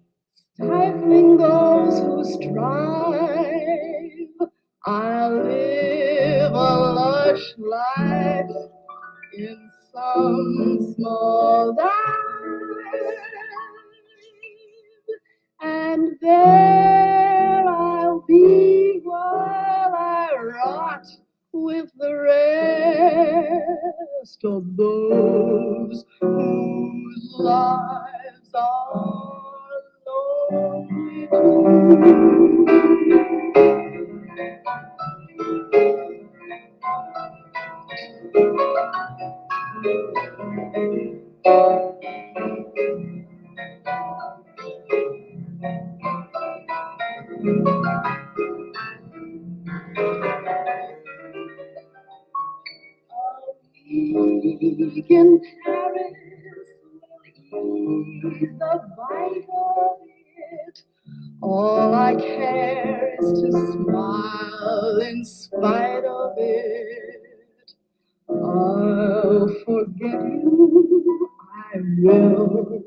stifling those who strive. I'll live a lush life in some small dive, and there I'll be while I rot with the rest of those whose lives are lonely week in Paris will ease the bite of it. All I care is to smile in spite of it. I'll forget you, I will,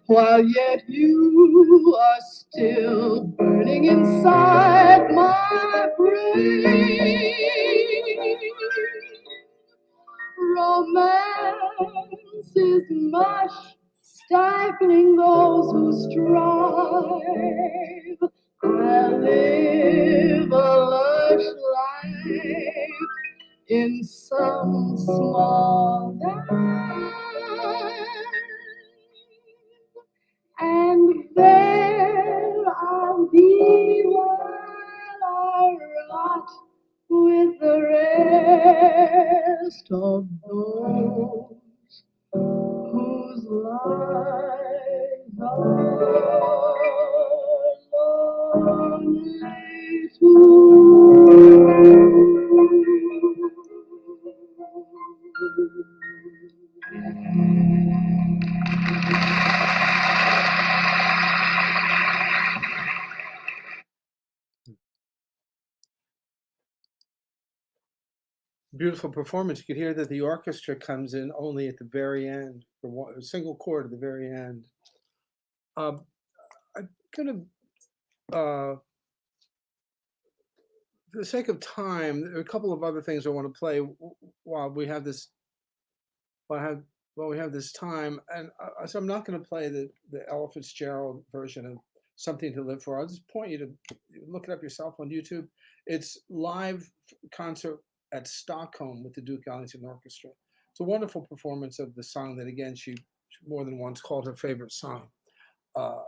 while yet you are still burning inside my brain. Romance is mush, stifling those who strive. I live a lush life in some small dive, and there I'll be while I rot with the rest of those whose lives are lonely too. Beautiful performance. You could hear that the orchestra comes in only at the very end, for a single chord at the very end. I'm gonna, for the sake of time, there are a couple of other things I want to play while we have this. While we have this time, and so I'm not going to play the Ella Fitzgerald version of "Something to Live For." I'll just point you to look it up yourself on YouTube. It's live concert at Stockholm with the Duke Ellington Orchestra. It's a wonderful performance of the song that, again, she more than once called her favorite song. I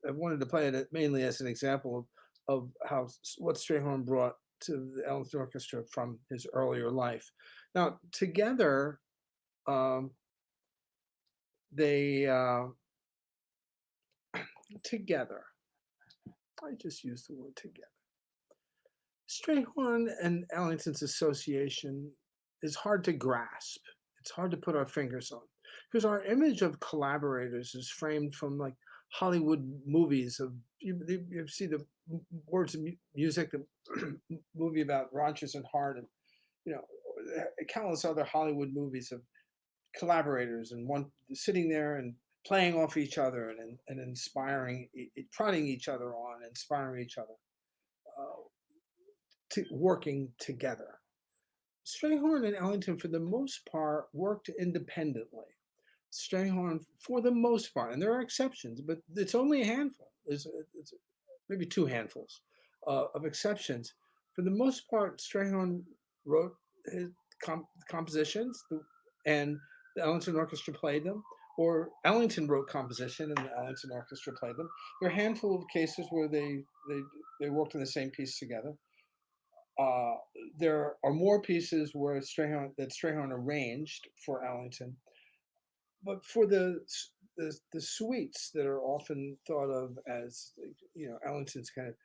wanted to play it mainly as an example of how what Strayhorn brought to the Ellington Orchestra from his earlier life. Now, together, together, I just used the word together. Strayhorn and Ellington's association is hard to grasp. It's hard to put our fingers on, because our image of collaborators is framed from like Hollywood movies of you see the Words of Music, the movie about Rodgers and Hart, and countless other Hollywood movies of collaborators and one sitting there and playing off each other and inspiring, prodding each other on, inspiring each other, to working together. Strayhorn and Ellington, for the most part, worked independently. Strayhorn, for the most part, and there are exceptions, but it's only a handful. It's maybe two handfuls of exceptions. For the most part, Strayhorn wrote his compositions, and the Ellington Orchestra played them, or Ellington wrote composition and the Ellington Orchestra played them. There are a handful of cases where they worked on the same piece together. There are more pieces where Strayhorn arranged for Ellington, but for the the suites that are often thought of as, Ellington's kind of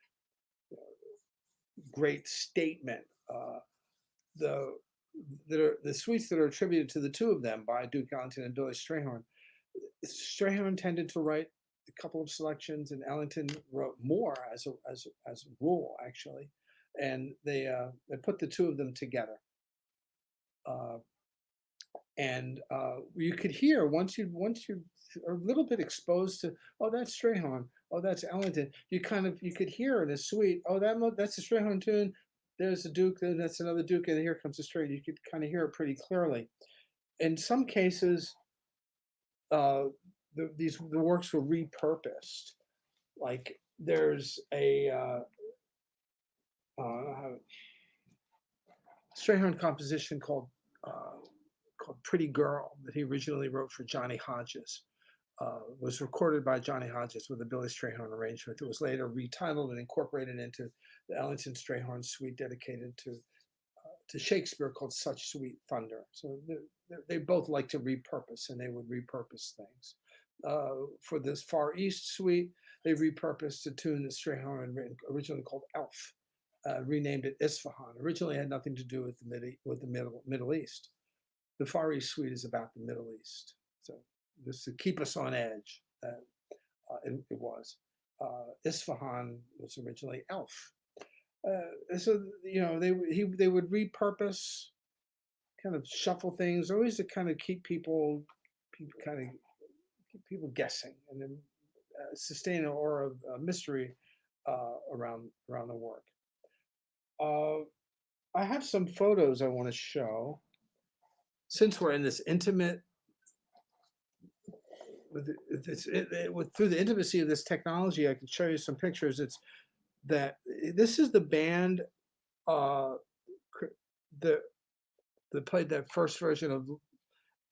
great statement. The suites that are attributed to the two of them by Duke Ellington and Billy Strayhorn. Strayhorn tended to write a couple of selections, and Ellington wrote more as a rule, actually, and they put the two of them together. And you could hear once you are a little bit exposed to, oh, that's Strayhorn, oh, that's Ellington. You could hear in a suite, oh, that's a Strayhorn tune. There's a Duke, then that's another Duke, and here comes a Stray. You could kind of hear it pretty clearly. In some cases, the works were repurposed. Like there's a Strayhorn composition called Pretty Girl that he originally wrote for Johnny Hodges. Was recorded by Johnny Hodges with a Billy Strayhorn arrangement. It was later retitled and incorporated into the Ellington Strayhorn suite dedicated to Shakespeare called Such Sweet Thunder. So they both like to repurpose, and they would repurpose things. For this Far East suite, they repurposed a tune that Strayhorn had written originally called Elf, renamed it Isfahan. Originally had nothing to do with the Middle East. The Far East suite is about the Middle East. So just to keep us on edge, it was. Isfahan was originally Elf. So they would repurpose, kind of shuffle things, always to kind of keep people guessing, and then sustain an aura of mystery around the work. I have some photos I want to show. Since we're in this intimate, through the intimacy of this technology, I can show you some pictures. This is the band that played that first version of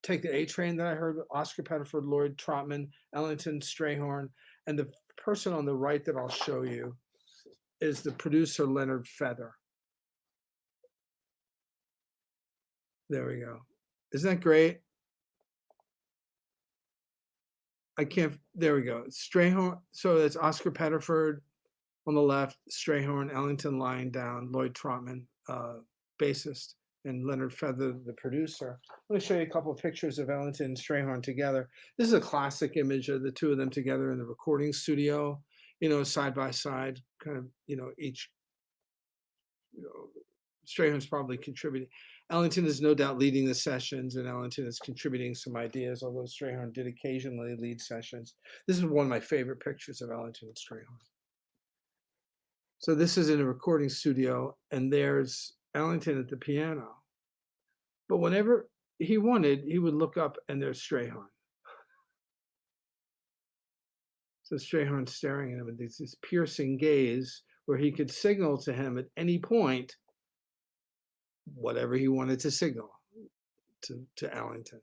Take the A Train that I heard, Oscar Pettiford, Lloyd Trotman, Ellington Strayhorn, and the person on the right that I'll show you is the producer Leonard Feather. There we go. Isn't that great? There we go. Strayhorn, so that's Oscar Pettiford on the left, Strayhorn, Ellington lying down, Lloyd Trotman, bassist, and Leonard Feather, the producer. I'm going to show you a couple of pictures of Ellington and Strayhorn together. This is a classic image of the two of them together in the recording studio, side by side, kind of, each, Strayhorn's probably contributing. Ellington is no doubt leading the sessions, and Ellington is contributing some ideas, although Strayhorn did occasionally lead sessions. This is one of my favorite pictures of Ellington and Strayhorn. So this is in a recording studio, and there's Ellington at the piano. But whenever he wanted, he would look up, and there's Strayhorn. So Strayhorn's staring at him with this piercing gaze, where he could signal to him at any point whatever he wanted to signal to Ellington.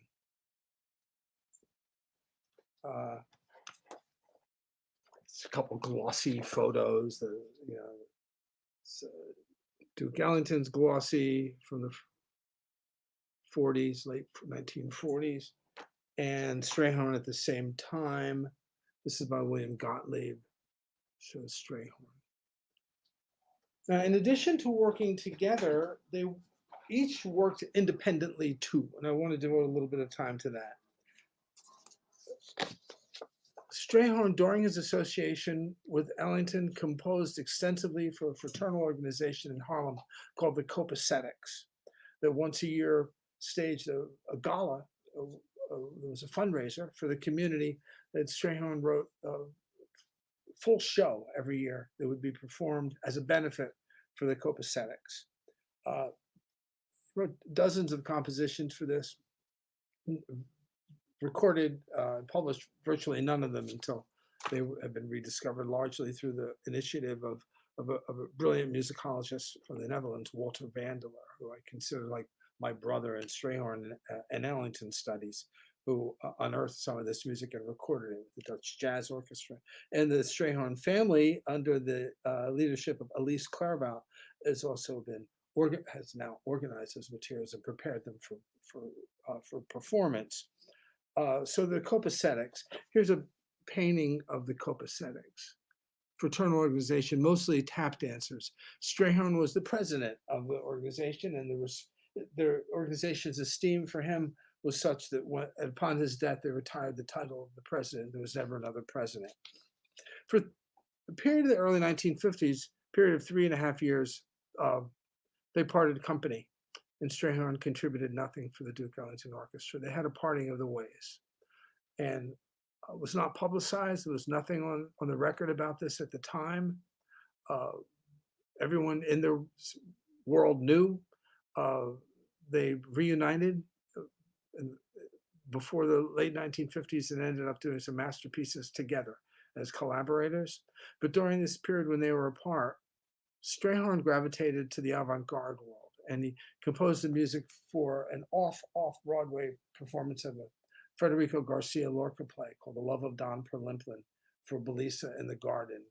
It's a couple glossy photos. Duke Ellington's glossy from the 40s, late 1940s, and Strayhorn at the same time. This is by William Gottlieb. Shows Strayhorn. Now, in addition to working together, they each worked independently too, and I want to devote a little bit of time to that. Strayhorn, during his association with Ellington, composed extensively for a fraternal organization in Harlem called the Copacetics, that once a year staged a gala. There was a fundraiser for the community that Strayhorn wrote a full show every year that would be performed as a benefit for the Copacetics. Wrote dozens of compositions for this, recorded, published virtually none of them until they have been rediscovered, largely through the initiative of a brilliant musicologist from the Netherlands, Walter Vandeler, who I consider like my brother in Strayhorn and Ellington studies, who unearthed some of this music and recorded it with the Dutch Jazz Orchestra. And the Strayhorn family, under the leadership of Elise Clairvaux, has now organized those materials and prepared them for performance. So the copacetics, here's a painting of the copacetics, fraternal organization, mostly tap dancers. Strayhorn was the president of the organization, and their organization's esteem for him was such that upon his death, they retired the title of the president. There was never another president. For the period of the early 1950s, period of 3.5 years, they parted company, and Strayhorn contributed nothing for the Duke Ellington Orchestra. They had a parting of the ways, and it was not publicized. There was nothing on the record about this at the time. Everyone in their world knew. They reunited before the late 1950s and ended up doing some masterpieces together as collaborators. But during this period when they were apart, Strayhorn gravitated to the avant-garde world, and he composed the music for an off-Broadway performance of a Federico Garcia Lorca play called The Love of Don Perlimplin for Belisa in the Garden.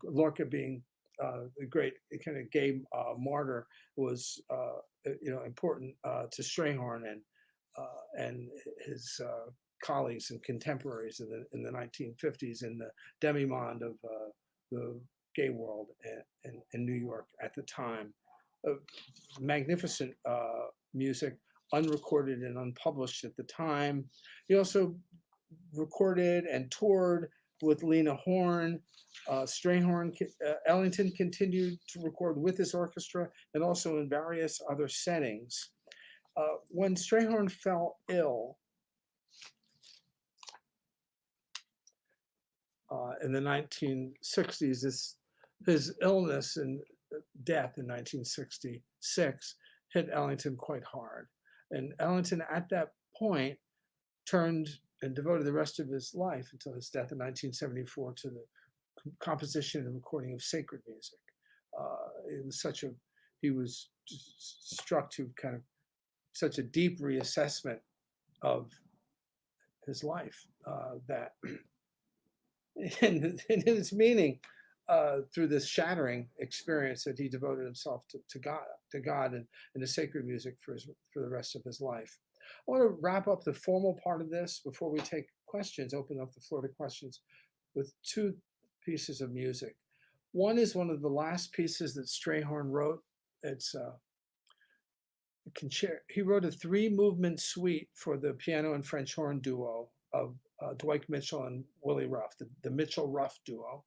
Lorca being the great kind of gay martyr was important to Strayhorn and his colleagues and contemporaries in the 1950s in the demi-monde of the gay world in New York at the time. Magnificent music, unrecorded and unpublished at the time. He also recorded and toured with Lena Horne. Ellington continued to record with his orchestra and also in various other settings. When Strayhorn fell ill in the 1960s, his illness and death in 1966 hit Ellington quite hard. And Ellington at that point turned and devoted the rest of his life until his death in 1974 to the composition and recording of sacred music. It was he was struck to kind of such a deep reassessment of his life that in its meaning through this shattering experience that he devoted himself to God and the sacred music for the rest of his life. I want to wrap up the formal part of this before we take questions, open up the floor to questions, with two pieces of music. One is one of the last pieces that Strayhorn wrote. It's he wrote a 3-movement suite for the piano and French horn duo of Dwight Mitchell and Willie Ruff, the Mitchell-Ruff duo.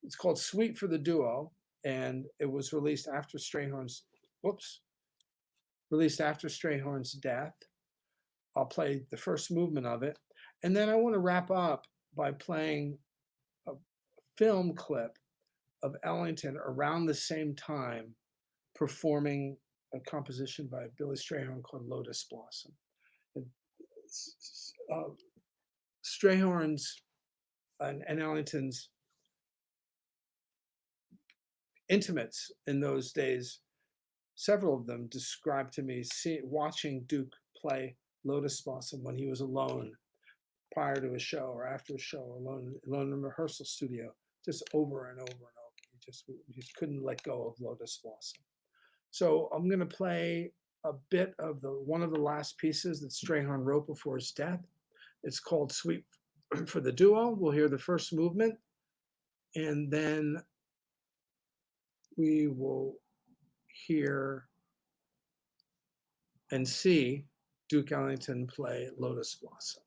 It's called Suite for the Duo, and it was released after Strayhorn's death. I'll play the first movement of it, and then I want to wrap up by playing a film clip of Ellington around the same time performing a composition by Billy Strayhorn called Lotus Blossom. Strayhorn's and Ellington's intimates in those days, several of them described to me watching Duke play Lotus Blossom when he was alone prior to a show or after a show, alone in the rehearsal studio, just over and over and over. He just couldn't let go of Lotus Blossom. So I'm going to play a bit of one of the last pieces that Strayhorn wrote before his death. It's called Suite for the Duo. We'll hear the first movement, and then we will hear and see Duke Ellington play Lotus Blossom.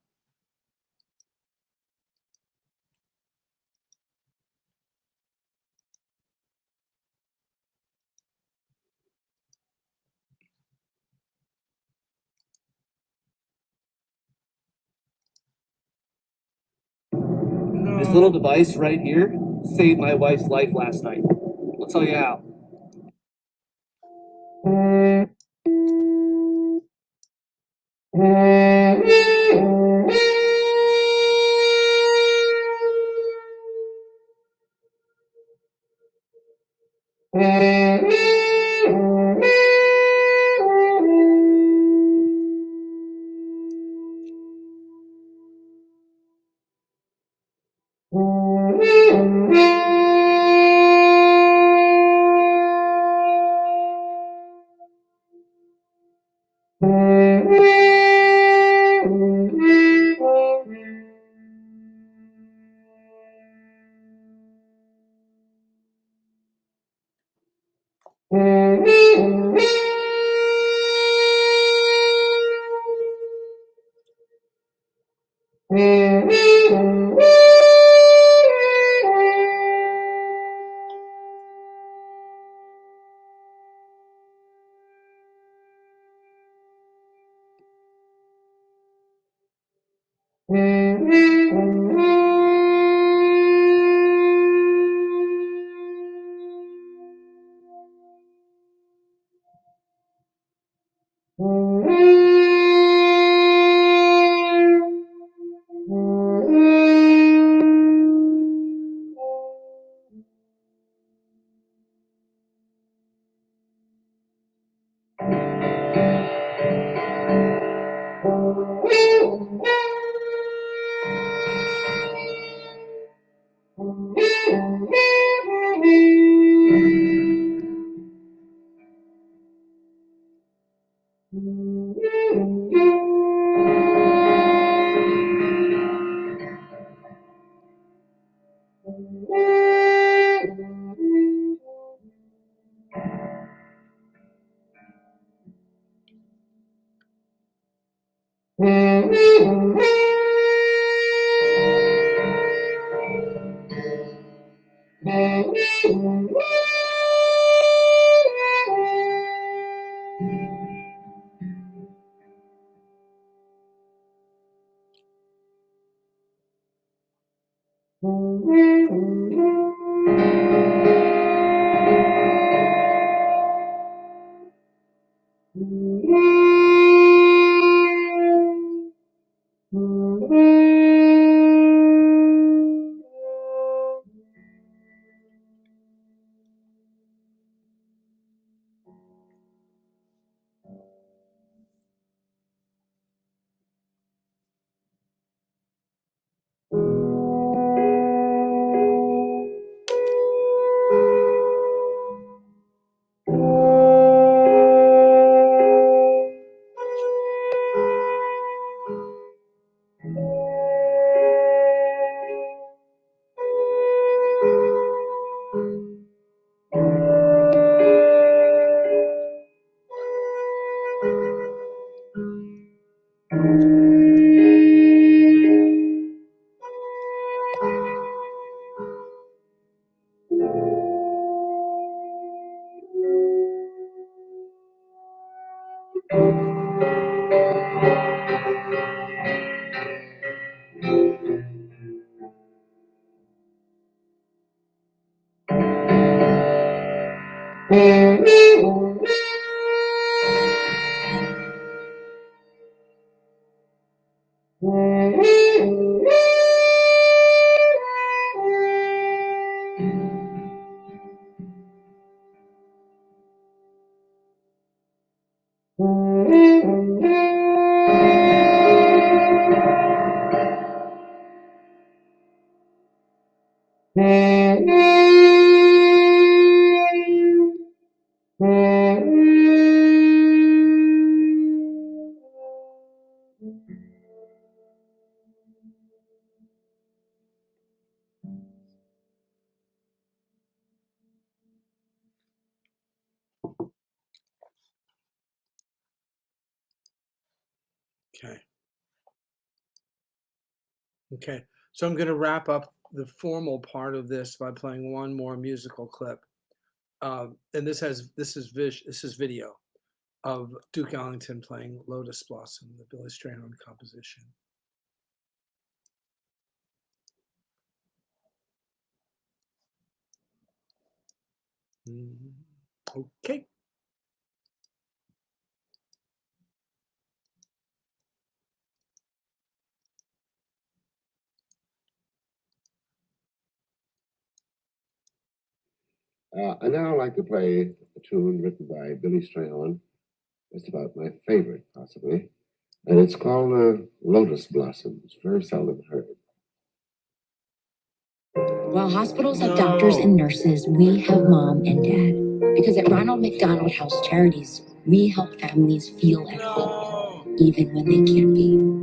This little device right here saved my wife's life last night. I'll tell you how. Okay. Okay. So I'm going to wrap up the formal part of this by playing one more musical clip. And this is video of Duke Ellington playing Lotus Blossom, the Billy Strayhorn composition. Okay. I now like to play a tune written by Billy Strayhorn. It's about my favorite, possibly. And it's called Lotus Blossom. It's very seldom heard. While hospitals have doctors and nurses, we have mom and dad. Because at Ronald McDonald House Charities, we help families feel at home, even when they can't be.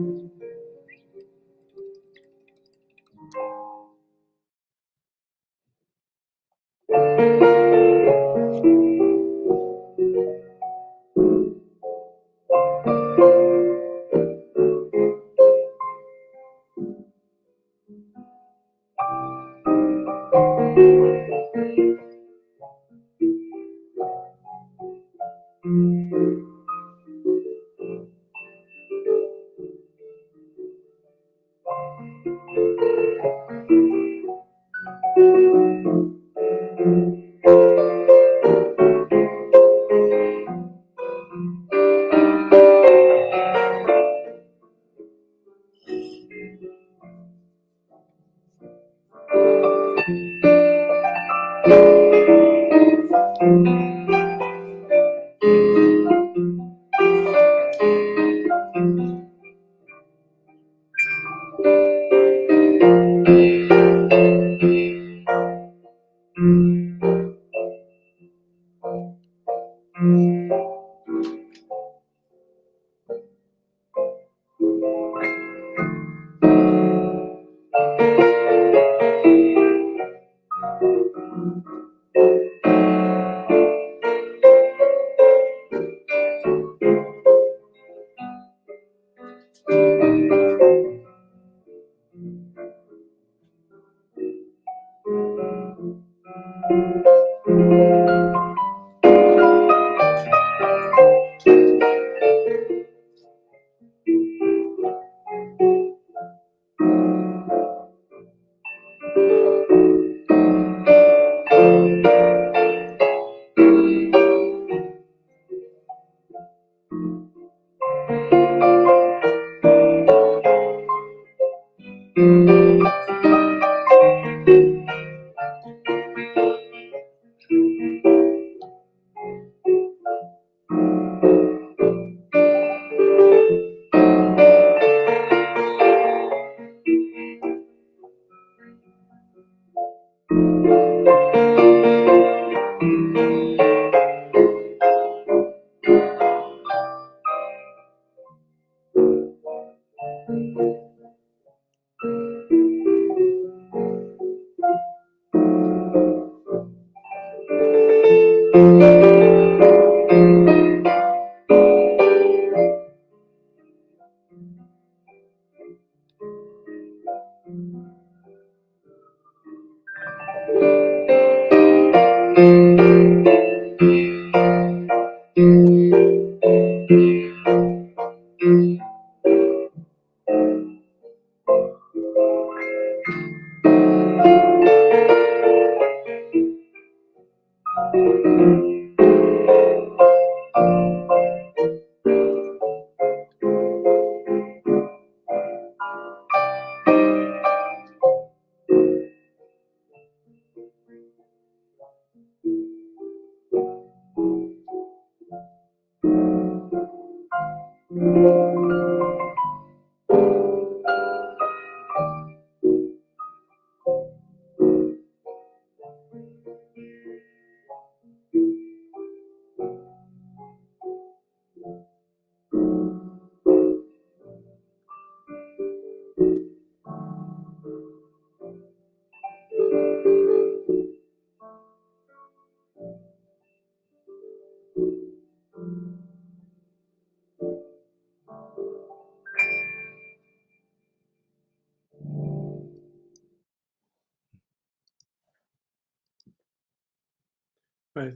Right.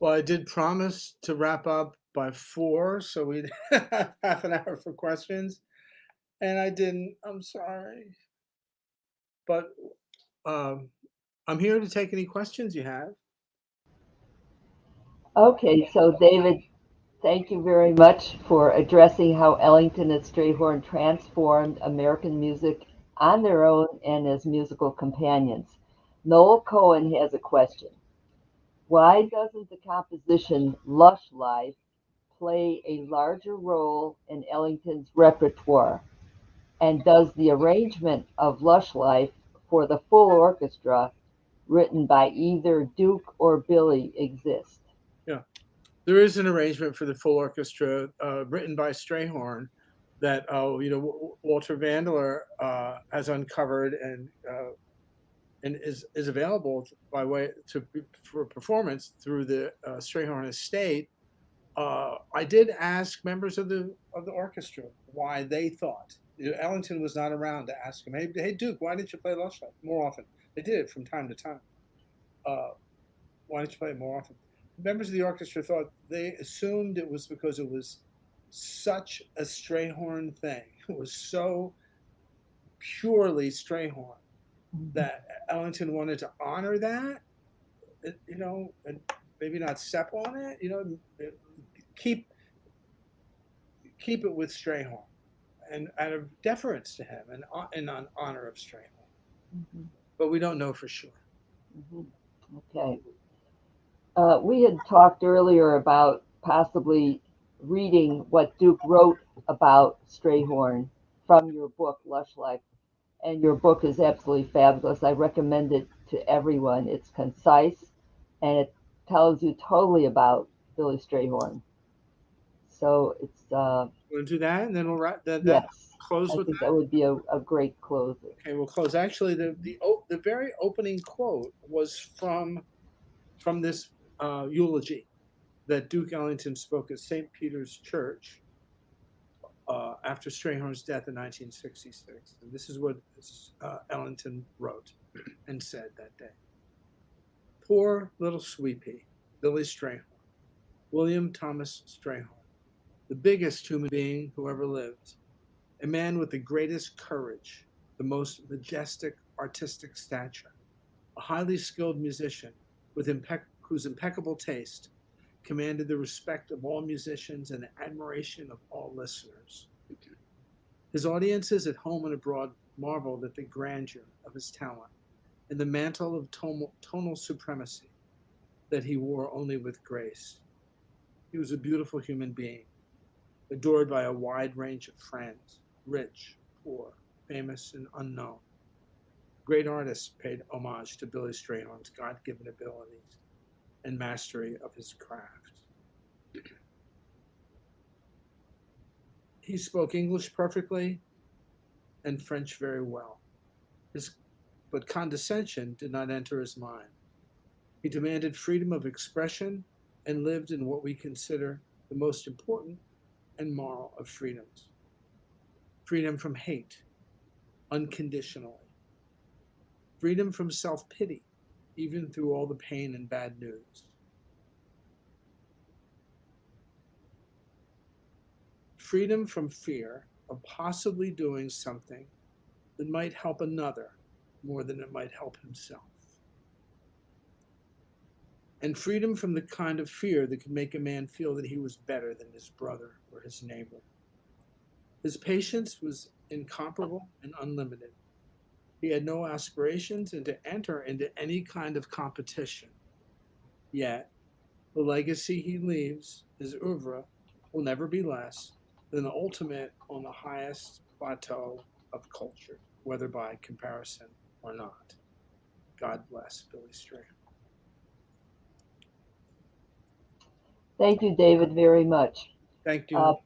Well, I did promise to wrap up by 4, so we'd have half an hour for questions, and I didn't. I'm sorry, but I'm here to take any questions you have. Okay, so David, thank you very much for addressing how Ellington and Strayhorn transformed American music on their own and as musical companions. Noel Cohen has a question. Why doesn't the composition Lush Life play a larger role in Ellington's repertoire? And does the arrangement of Lush Life for the full orchestra, written by either Duke or Billy, exist? Yeah, there is an arrangement for the full orchestra written by Strayhorn that Walter Vandeler has uncovered and is available by way for performance through the Strayhorn estate. I did ask members of the orchestra why they thought. Ellington was not around to ask him, hey Duke, why didn't you play Lush Life more often? They did it from time to time. Why didn't you play it more often? Members of the orchestra thought, they assumed it was because it was such a Strayhorn thing. It was so purely Strayhorn that Ellington wanted to honor that, and maybe not step on it, keep it with Strayhorn, and out of deference to him and in honor of Strayhorn. Mm-hmm. But we don't know for sure. Mm-hmm. Okay. We had talked earlier about possibly reading what Duke wrote about Strayhorn from your book, Lush Life. And your book is absolutely fabulous. I recommend it to everyone. It's concise and it tells you totally about Billy Strayhorn. So it's We'll do that, and then we'll wrap that. Yes, Close with that would be a great closer. Okay, we'll close. Actually, the very opening quote was from this eulogy that Duke Ellington spoke at St. Peter's Church after Strayhorn's death in 1966. And this is what Ellington wrote and said that day. Poor little sweepy, Billy Strayhorn, William Thomas Strayhorn, the biggest human being who ever lived, a man with the greatest courage, the most majestic artistic stature, a highly skilled musician whose impeccable taste commanded the respect of all musicians and the admiration of all listeners. His audiences at home and abroad marveled at the grandeur of his talent and the mantle of tonal supremacy that he wore only with grace. He was a beautiful human being, adored by a wide range of friends, rich, poor, famous, and unknown. Great artists paid homage to Billy Strayhorn's God-given abilities and mastery of his craft. He spoke English perfectly and French very well, but condescension did not enter his mind. He demanded freedom of expression and lived in what we consider the most important and moral of freedoms. Freedom from hate, unconditionally. Freedom from self-pity, even through all the pain and bad news. Freedom from fear of possibly doing something that might help another more than it might help himself. And freedom from the kind of fear that could make a man feel that he was better than his brother or his neighbor. His patience was incomparable and unlimited. He had no aspirations to enter into any kind of competition. Yet, the legacy he leaves, his oeuvre, will never be less than the ultimate on the highest plateau of culture, whether by comparison or not. God bless Billy Strayhorn. Thank you, David, very much. Thank you.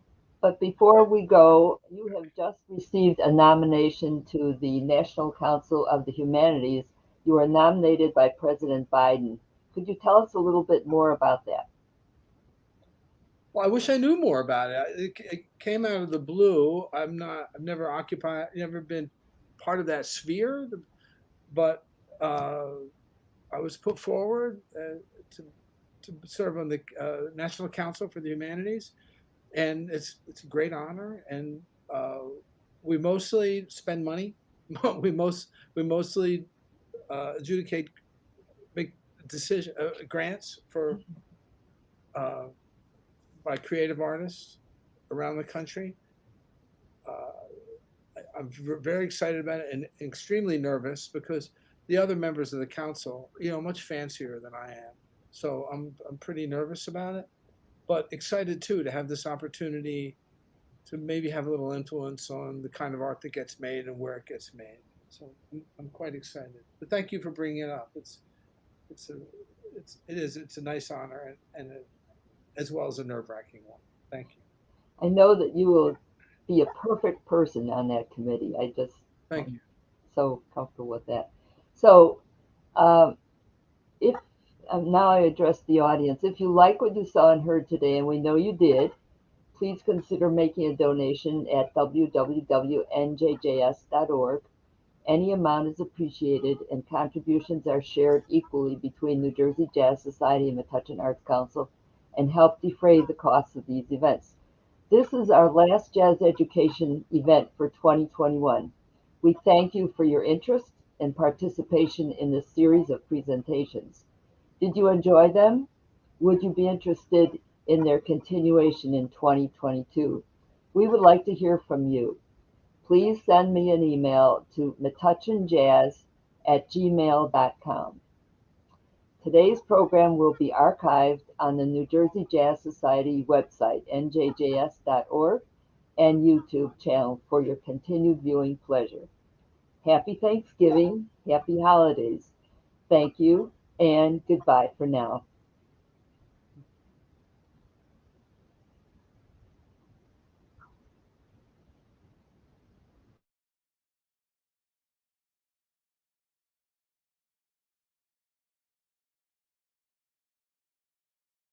But before we go, you have just received a nomination to the National Council of the Humanities. You are nominated by President Biden. Could you tell us a little bit more about that? Well, I wish I knew more about it. It came out of the blue. I've never been part of that sphere, but I was put forward to serve on the National Council for the Humanities, and it's a great honor. And we mostly spend money. we mostly adjudicate, make grants for. By creative artists around the country. I'm very excited about it and extremely nervous because the other members of the council, much fancier than I am. So I'm pretty nervous about it, but excited too to have this opportunity to maybe have a little influence on the kind of art that gets made and where it gets made. So I'm quite excited. But thank you for bringing it up. It's a nice honor and as well as a nerve-wracking one. Thank you. I know that you will be a perfect person on that committee. Thank you. So comfortable with that. So if Now I address the audience. If you like what you saw and heard today, and we know you did, please consider making a donation at www.njjs.org. Any amount is appreciated, and contributions are shared equally between New Jersey Jazz Society and Metuchen Arts Council and help defray the costs of these events. This is our last jazz education event for 2021. We thank you for your interest and participation in this series of presentations. Did you enjoy them? Would you be interested in their continuation in 2022? We would like to hear from you. Please send me an email to metuchenjazz@gmail.com. Today's program will be archived on the New Jersey Jazz Society website, njjs.org, and YouTube channel for your continued viewing pleasure. Happy Thanksgiving, happy holidays. Thank you, and goodbye for now.